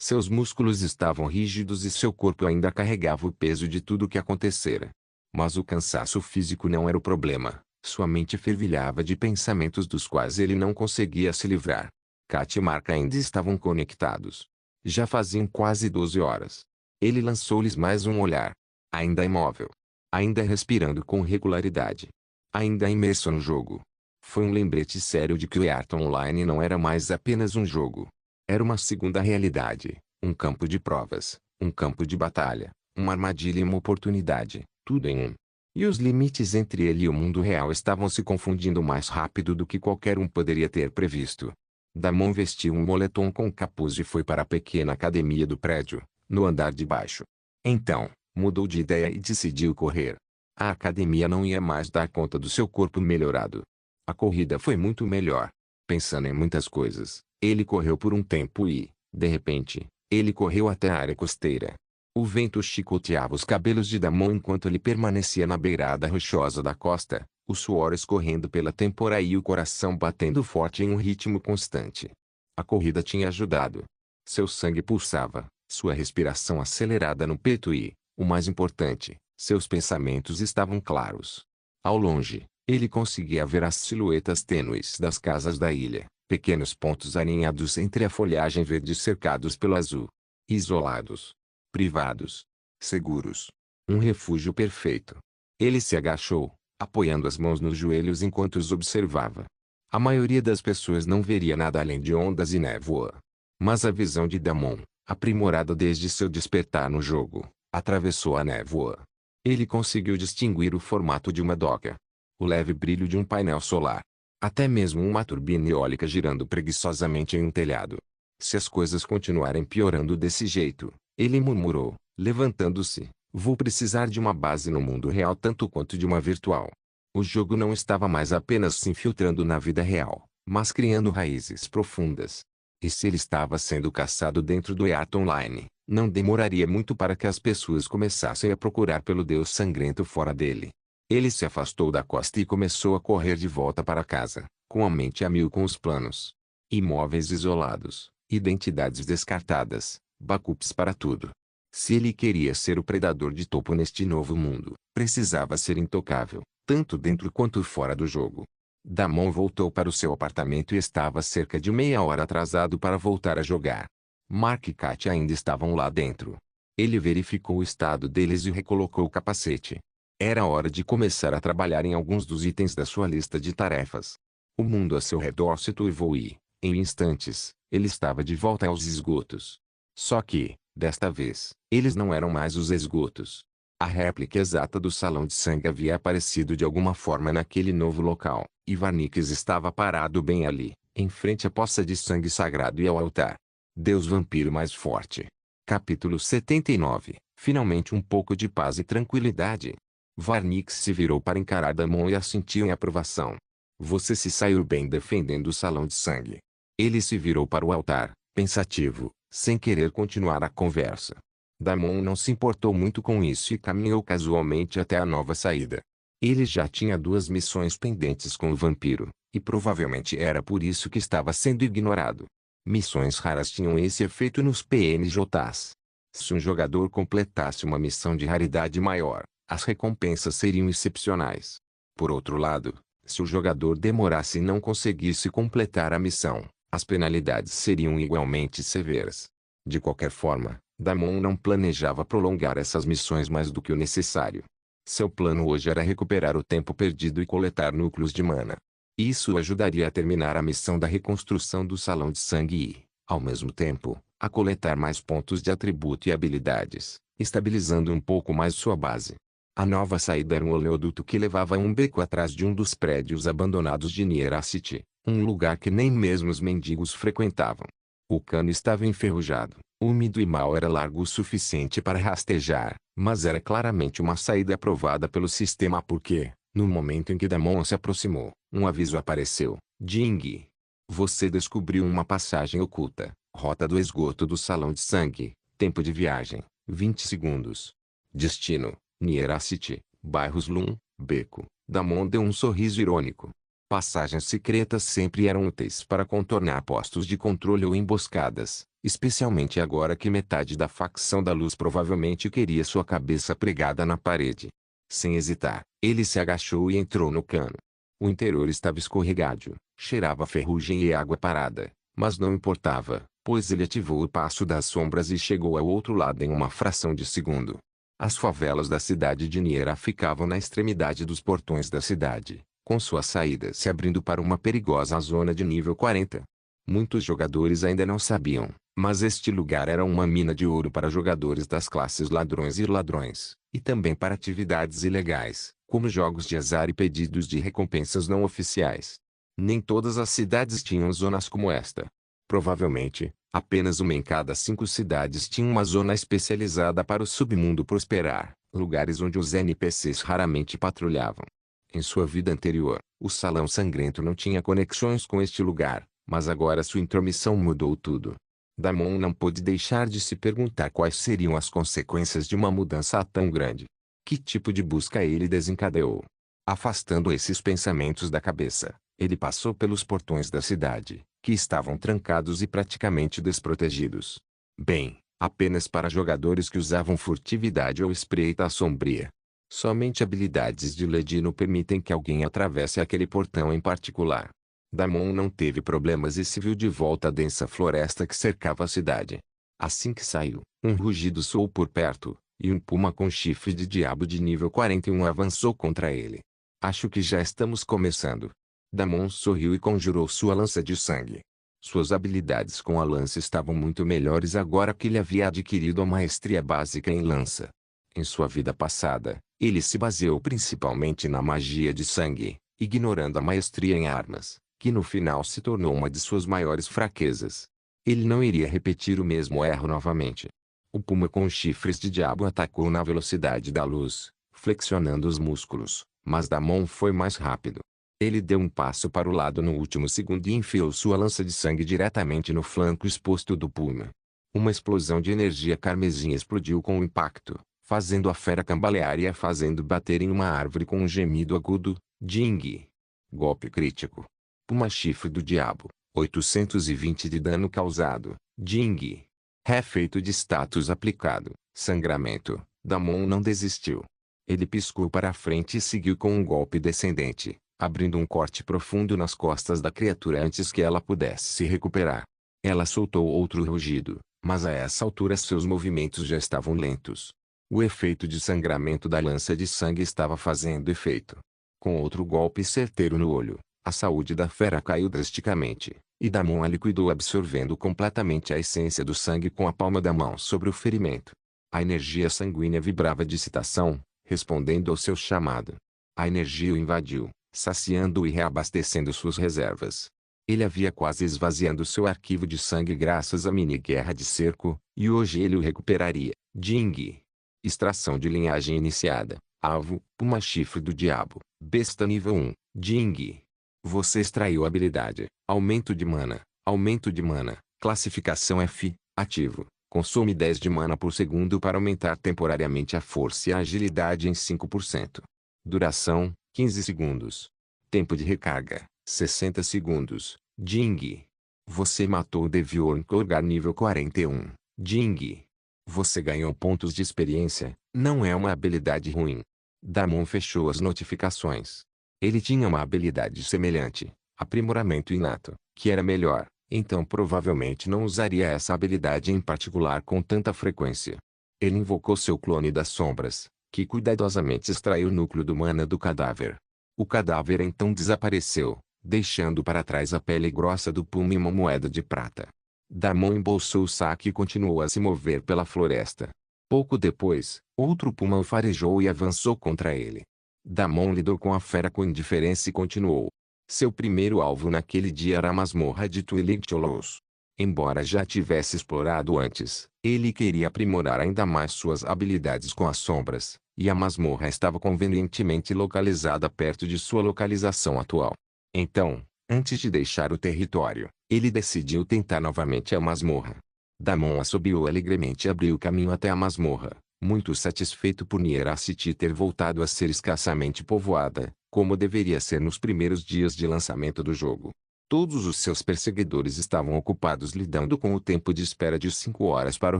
Seus músculos estavam rígidos e seu corpo ainda carregava o peso de tudo o que acontecera. Mas o cansaço físico não era o problema, sua mente fervilhava de pensamentos dos quais ele não conseguia se livrar. Kat e Mark ainda estavam conectados. Já faziam quase 12 horas. Ele lançou-lhes mais um olhar. Ainda imóvel. Ainda respirando com regularidade. Ainda imerso no jogo. Foi um lembrete sério de que o Earth Online não era mais apenas um jogo. Era uma segunda realidade, um campo de provas, um campo de batalha, uma armadilha e uma oportunidade, tudo em um. E os limites entre ele e o mundo real estavam se confundindo mais rápido do que qualquer um poderia ter previsto. Damon vestiu um moletom com capuz e foi para a pequena academia do prédio, no andar de baixo. Então, mudou de ideia e decidiu correr. A academia não ia mais dar conta do seu corpo melhorado. A corrida foi muito melhor. Pensando em muitas coisas, ele correu por um tempo e, de repente, ele correu até a área costeira. O vento chicoteava os cabelos de Damon enquanto ele permanecia na beirada rochosa da costa, o suor escorrendo pela têmpora e o coração batendo forte em um ritmo constante. A corrida tinha ajudado. Seu sangue pulsava, sua respiração acelerada no peito e, o mais importante, seus pensamentos estavam claros. Ao longe, ele conseguia ver as silhuetas tênues das casas da ilha, pequenos pontos alinhados entre a folhagem verde cercados pelo azul. Isolados. Privados. Seguros. Um refúgio perfeito. Ele se agachou, apoiando as mãos nos joelhos enquanto os observava. A maioria das pessoas não veria nada além de ondas e névoa. Mas a visão de Damon, aprimorada desde seu despertar no jogo, atravessou a névoa. Ele conseguiu distinguir o formato de uma doca. O leve brilho de um painel solar. Até mesmo uma turbina eólica girando preguiçosamente em um telhado. Se as coisas continuarem piorando desse jeito, ele murmurou, levantando-se, Vou precisar de uma base no mundo real tanto quanto de uma virtual. O jogo não estava mais apenas se infiltrando na vida real, mas criando raízes profundas. E se ele estava sendo caçado dentro do EAT Online, não demoraria muito para que as pessoas começassem a procurar pelo Deus sangrento fora dele. Ele se afastou da costa e começou a correr de volta para casa, com a mente a mil com os planos. Imóveis isolados, identidades descartadas, backups para tudo. Se ele queria ser o predador de topo neste novo mundo, precisava ser intocável, tanto dentro quanto fora do jogo. Damon voltou para o seu apartamento e estava cerca de meia hora atrasado para voltar a jogar. Mark e Katia ainda estavam lá dentro. Ele verificou o estado deles e recolocou o capacete. Era hora de começar a trabalhar em alguns dos itens da sua lista de tarefas. O mundo a seu redor se turvou e, em instantes, ele estava de volta aos esgotos. Só que, desta vez, eles não eram mais os esgotos. A réplica exata do salão de sangue havia aparecido de alguma forma naquele novo local, e Varnix estava parado bem ali, em frente à poça de sangue sagrado e ao altar. Deus vampiro mais forte. Capítulo 79. Finalmente um pouco de paz e tranquilidade. Varnix se virou para encarar Damon e assentiu em aprovação. Você se saiu bem defendendo o salão de sangue. Ele se virou para o altar, pensativo, sem querer continuar a conversa. Damon não se importou muito com isso e caminhou casualmente até a nova saída. Ele já tinha 2 missões pendentes com o vampiro, e provavelmente era por isso que estava sendo ignorado. Missões raras tinham esse efeito nos PNJs. Se um jogador completasse uma missão de raridade maior, as recompensas seriam excepcionais. Por outro lado, se o jogador demorasse e não conseguisse completar a missão, as penalidades seriam igualmente severas. De qualquer forma, Damon não planejava prolongar essas missões mais do que o necessário. Seu plano hoje era recuperar o tempo perdido e coletar núcleos de mana. Isso ajudaria a terminar a missão da reconstrução do salão de sangue e, ao mesmo tempo, a coletar mais pontos de atributo e habilidades, estabilizando um pouco mais sua base. A nova saída era um oleoduto que levava a um beco atrás de um dos prédios abandonados de Niera City, um lugar que nem mesmo os mendigos frequentavam. O cano estava enferrujado, úmido e mal era largo o suficiente para rastejar, mas era claramente uma saída aprovada pelo sistema porque, no momento em que Damon se aproximou, um aviso apareceu. Ding! Você descobriu uma passagem oculta. Rota do esgoto do salão de sangue. Tempo de viagem, 20 segundos. Destino, Niera City, bairros Lum, Beco. Damon deu um sorriso irônico. Passagens secretas sempre eram úteis para contornar postos de controle ou emboscadas, especialmente agora que metade da facção da luz provavelmente queria sua cabeça pregada na parede. Sem hesitar, ele se agachou e entrou no cano. O interior estava escorregadio, cheirava a ferrugem e água parada, mas não importava, pois ele ativou o passo das sombras e chegou ao outro lado em uma fração de segundo. As favelas da cidade de Niera ficavam na extremidade dos portões da cidade, com sua saída se abrindo para uma perigosa zona de nível 40. Muitos jogadores ainda não sabiam, mas este lugar era uma mina de ouro para jogadores das classes ladrões e ladrões, e também para atividades ilegais, como jogos de azar e pedidos de recompensas não oficiais. Nem todas as cidades tinham zonas como esta. Provavelmente, apenas uma em cada 5 cidades tinha uma zona especializada para o submundo prosperar, lugares onde os NPCs raramente patrulhavam. Em sua vida anterior, o Salão Sangrento não tinha conexões com este lugar, mas agora sua intromissão mudou tudo. Damon não pôde deixar de se perguntar quais seriam as consequências de uma mudança tão grande. Que tipo de busca ele desencadeou? Afastando esses pensamentos da cabeça, ele passou pelos portões da cidade, que estavam trancados e praticamente desprotegidos. Bem, apenas para jogadores que usavam furtividade ou espreita sombria. Somente habilidades de Ledino permitem que alguém atravesse aquele portão em particular. Damon não teve problemas e se viu de volta à densa floresta que cercava a cidade. Assim que saiu, um rugido soou por perto, e um puma com chifre de diabo de nível 41 avançou contra ele. Acho que já estamos começando. Damon sorriu e conjurou sua lança de sangue. Suas habilidades com a lança estavam muito melhores agora que ele havia adquirido a maestria básica em lança. Em sua vida passada, ele se baseou principalmente na magia de sangue, ignorando a maestria em armas, que no final se tornou uma de suas maiores fraquezas. Ele não iria repetir o mesmo erro novamente. O puma com os chifres de diabo atacou na velocidade da luz, flexionando os músculos, mas Damon foi mais rápido. Ele deu um passo para o lado no último segundo e enfiou sua lança de sangue diretamente no flanco exposto do puma. Uma explosão de energia carmesim explodiu com o impacto, fazendo a fera cambalear e a fazendo bater em uma árvore com um gemido agudo. Ding! Golpe crítico. Puma chifre do diabo, 820 de dano causado. Ding! Refeito de status aplicado. Sangramento. Damon não desistiu. Ele piscou para a frente e seguiu com um golpe descendente, abrindo um corte profundo nas costas da criatura antes que ela pudesse se recuperar. Ela soltou outro rugido, mas a essa altura seus movimentos já estavam lentos. O efeito de sangramento da lança de sangue estava fazendo efeito. Com outro golpe certeiro no olho, a saúde da fera caiu drasticamente, e Damon a liquidou absorvendo completamente a essência do sangue com a palma da mão sobre o ferimento. A energia sanguínea vibrava de excitação, respondendo ao seu chamado. A energia o invadiu, saciando-o e reabastecendo suas reservas. Ele havia quase esvaziando seu arquivo de sangue graças à mini-guerra de cerco, e hoje ele o recuperaria. Ding! Extração de linhagem iniciada. Alvo, puma chifre do diabo. Besta nível 1. Ding! Você extraiu habilidade. Aumento de mana. Aumento de mana. Classificação F. Ativo. Consome 10 de mana por segundo para aumentar temporariamente a força e a agilidade em 5%. Duração, 15 segundos. Tempo de recarga, 60 segundos. Ding! Você matou o Deviorn Korgar nível 41. Ding! Você ganhou pontos de experiência, não é uma habilidade ruim. Damon fechou as notificações. Ele tinha uma habilidade semelhante, aprimoramento inato, que era melhor, então provavelmente não usaria essa habilidade em particular com tanta frequência. Ele invocou seu clone das sombras, que cuidadosamente extraiu o núcleo do mana do cadáver. O cadáver então desapareceu, deixando para trás a pele grossa do puma e uma moeda de prata. Damon embolsou o saque e continuou a se mover pela floresta. Pouco depois, outro puma o farejou e avançou contra ele. Damon lidou com a fera com indiferença e continuou. Seu primeiro alvo naquele dia era a masmorra de Twilight Hollows. Embora já tivesse explorado antes, ele queria aprimorar ainda mais suas habilidades com as sombras, e a masmorra estava convenientemente localizada perto de sua localização atual. Então, antes de deixar o território, ele decidiu tentar novamente a masmorra. Damon assobiou alegremente e abriu caminho até a masmorra, muito satisfeito por Niera City ter voltado a ser escassamente povoada, como deveria ser nos primeiros dias de lançamento do jogo. Todos os seus perseguidores estavam ocupados lidando com o tempo de espera de 5 horas para o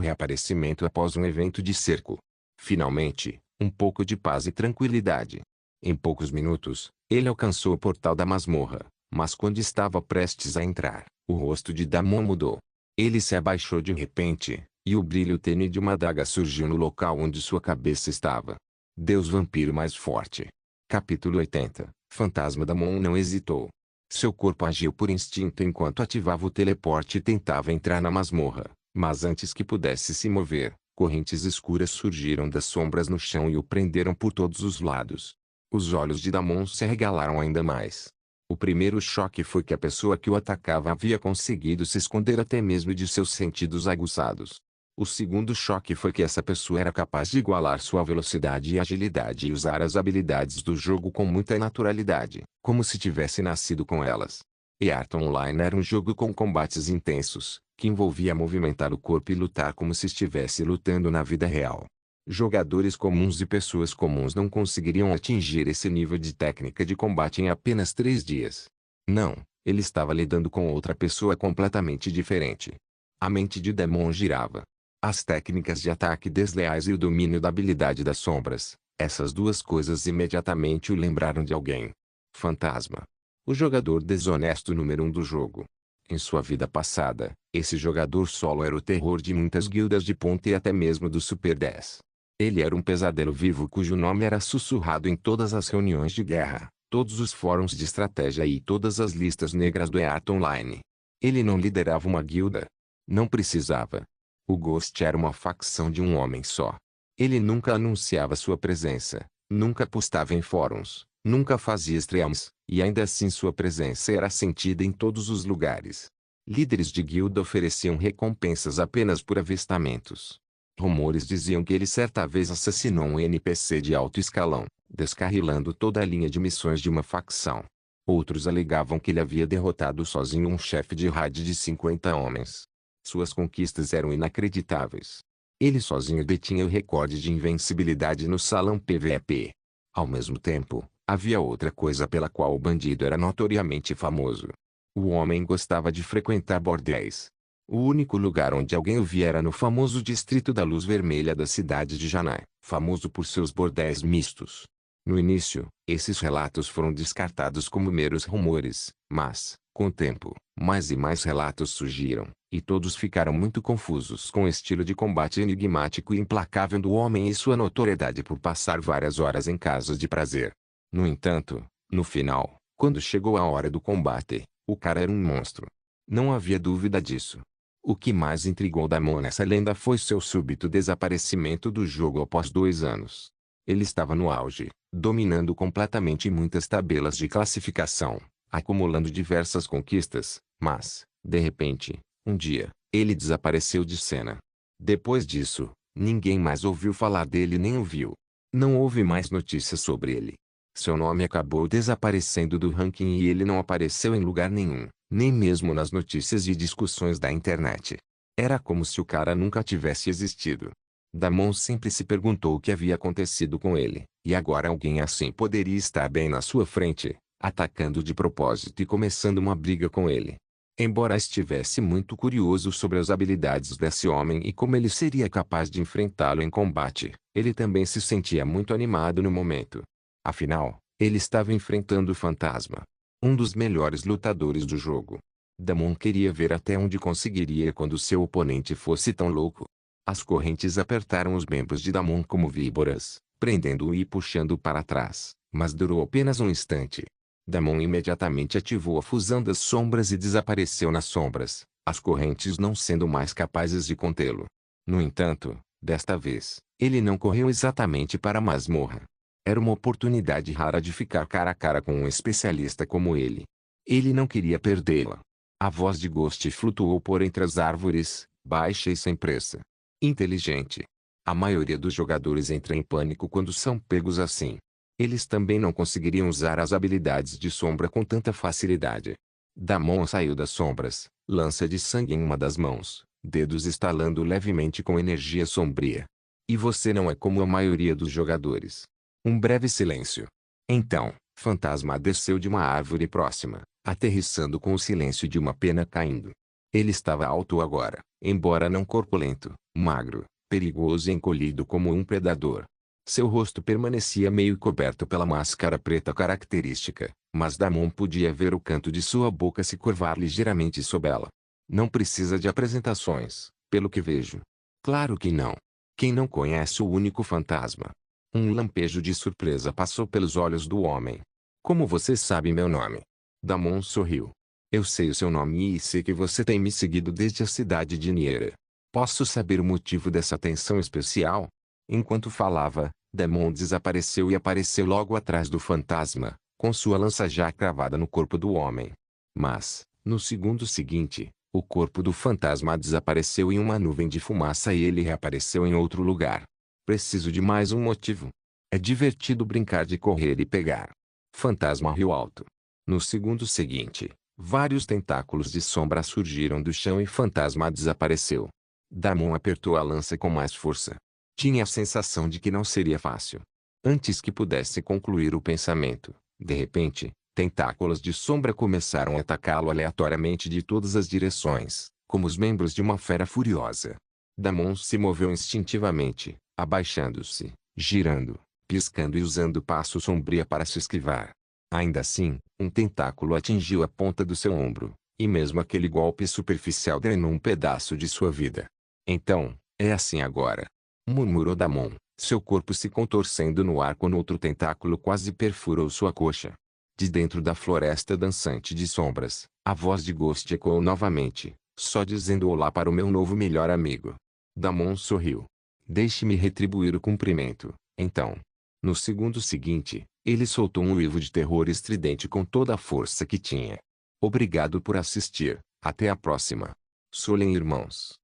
reaparecimento após um evento de cerco. Finalmente, um pouco de paz e tranquilidade. Em poucos minutos, ele alcançou o portal da masmorra, mas quando estava prestes a entrar, o rosto de Damon mudou. Ele se abaixou de repente, e o brilho tênue de uma adaga surgiu no local onde sua cabeça estava. Deus vampiro mais forte. Capítulo 80. Fantasma Damon não hesitou. Seu corpo agiu por instinto enquanto ativava o teleporte e tentava entrar na masmorra, mas antes que pudesse se mover, correntes escuras surgiram das sombras no chão e o prenderam por todos os lados. Os olhos de Damon se arregalaram ainda mais. O primeiro choque foi que a pessoa que o atacava havia conseguido se esconder até mesmo de seus sentidos aguçados. O segundo choque foi que essa pessoa era capaz de igualar sua velocidade e agilidade e usar as habilidades do jogo com muita naturalidade, como se tivesse nascido com elas. Earth Online era um jogo com combates intensos, que envolvia movimentar o corpo e lutar como se estivesse lutando na vida real. Jogadores comuns e pessoas comuns não conseguiriam atingir esse nível de técnica de combate em apenas 3 dias. Não, ele estava lidando com outra pessoa completamente diferente. A mente de Damon girava. As técnicas de ataque desleais e o domínio da habilidade das sombras, essas duas coisas imediatamente o lembraram de alguém. Fantasma. O jogador desonesto número 1 do jogo. Em sua vida passada, esse jogador solo era o terror de muitas guildas de ponta e até mesmo do Super 10. Ele era um pesadelo vivo cujo nome era sussurrado em todas as reuniões de guerra, todos os fóruns de estratégia e todas as listas negras do Earth Online. Ele não liderava uma guilda. Não precisava. O Ghost era uma facção de um homem só. Ele nunca anunciava sua presença, nunca postava em fóruns, nunca fazia streams, e ainda assim sua presença era sentida em todos os lugares. Líderes de guilda ofereciam recompensas apenas por avistamentos. Rumores diziam que ele certa vez assassinou um NPC de alto escalão, descarrilando toda a linha de missões de uma facção. Outros alegavam que ele havia derrotado sozinho um chefe de raid de 50 homens. Suas conquistas eram inacreditáveis. Ele sozinho detinha o recorde de invencibilidade no salão PVP. Ao mesmo tempo, havia outra coisa pela qual o bandido era notoriamente famoso. O homem gostava de frequentar bordéis. O único lugar onde alguém o via era no famoso distrito da Luz Vermelha da cidade de Janai, famoso por seus bordéis mistos. No início, esses relatos foram descartados como meros rumores, mas, com o tempo, mais e mais relatos surgiram, e todos ficaram muito confusos com o estilo de combate enigmático e implacável do homem e sua notoriedade por passar várias horas em casas de prazer. No entanto, no final, quando chegou a hora do combate, o cara era um monstro. Não havia dúvida disso. O que mais intrigou Damon nessa lenda foi seu súbito desaparecimento do jogo após 2 anos. Ele estava no auge, dominando completamente muitas tabelas de classificação, acumulando diversas conquistas, mas, de repente, um dia, ele desapareceu de cena. Depois disso, ninguém mais ouviu falar dele nem o viu. Não houve mais notícias sobre ele. Seu nome acabou desaparecendo do ranking e ele não apareceu em lugar nenhum, nem mesmo nas notícias e discussões da internet. Era como se o cara nunca tivesse existido. Damon sempre se perguntou o que havia acontecido com ele, e agora alguém assim poderia estar bem na sua frente, atacando de propósito e começando uma briga com ele. Embora estivesse muito curioso sobre as habilidades desse homem e como ele seria capaz de enfrentá-lo em combate, ele também se sentia muito animado no momento. Afinal, ele estava enfrentando o Fantasma, um dos melhores lutadores do jogo. Damon queria ver até onde conseguiria quando seu oponente fosse tão louco. As correntes apertaram os membros de Damon como víboras, prendendo-o e puxando-o para trás, mas durou apenas um instante. Damon imediatamente ativou a fusão das sombras e desapareceu nas sombras, as correntes não sendo mais capazes de contê-lo. No entanto, desta vez, ele não correu exatamente para a masmorra. Era uma oportunidade rara de ficar cara a cara com um especialista como ele. Ele não queria perdê-la. A voz de Ghost flutuou por entre as árvores, baixa e sem pressa. Inteligente. A maioria dos jogadores entra em pânico quando são pegos assim. Eles também não conseguiriam usar as habilidades de sombra com tanta facilidade. Damon saiu das sombras, lança de sangue em uma das mãos, dedos estalando levemente com energia sombria. E você não é como a maioria dos jogadores. Um breve silêncio. Então, Fantasma desceu de uma árvore próxima, aterrissando com o silêncio de uma pena caindo. Ele estava alto agora, embora não corpulento, magro, perigoso e encolhido como um predador. Seu rosto permanecia meio coberto pela máscara preta característica, mas Damon podia ver o canto de sua boca se curvar ligeiramente sob ela. Não precisa de apresentações, pelo que vejo. Claro que não. Quem não conhece o único fantasma? Um lampejo de surpresa passou pelos olhos do homem. Como você sabe meu nome? Damon sorriu. Eu sei o seu nome e sei que você tem me seguido desde a cidade de Niera. Posso saber o motivo dessa atenção especial? Enquanto falava, Damon desapareceu e apareceu logo atrás do fantasma, com sua lança já cravada no corpo do homem. Mas, no segundo seguinte, o corpo do fantasma desapareceu em uma nuvem de fumaça e ele reapareceu em outro lugar. Preciso de mais um motivo. É divertido brincar de correr e pegar. Fantasma riu alto. No segundo seguinte, vários tentáculos de sombra surgiram do chão e Fantasma desapareceu. Damon apertou a lança com mais força. Tinha a sensação de que não seria fácil. Antes que pudesse concluir o pensamento, de repente, tentáculos de sombra começaram a atacá-lo aleatoriamente de todas as direções, como os membros de uma fera furiosa. Damon se moveu instintivamente, abaixando-se, girando, piscando e usando passo sombria para se esquivar. Ainda assim, um tentáculo atingiu a ponta do seu ombro, e mesmo aquele golpe superficial drenou um pedaço de sua vida. Então, é assim agora, murmurou Damon, seu corpo se contorcendo no ar quando outro tentáculo quase perfurou sua coxa. De dentro da floresta dançante de sombras, a voz de Ghost ecoou novamente, só dizendo olá para o meu novo melhor amigo. Damon sorriu. Deixe-me retribuir o cumprimento, então. No segundo seguinte, ele soltou um uivo de terror estridente com toda a força que tinha. Obrigado por assistir, até a próxima. Solen irmãos.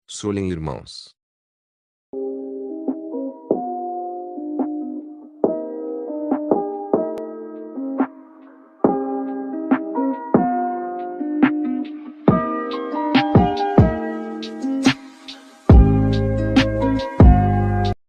Solen irmãos.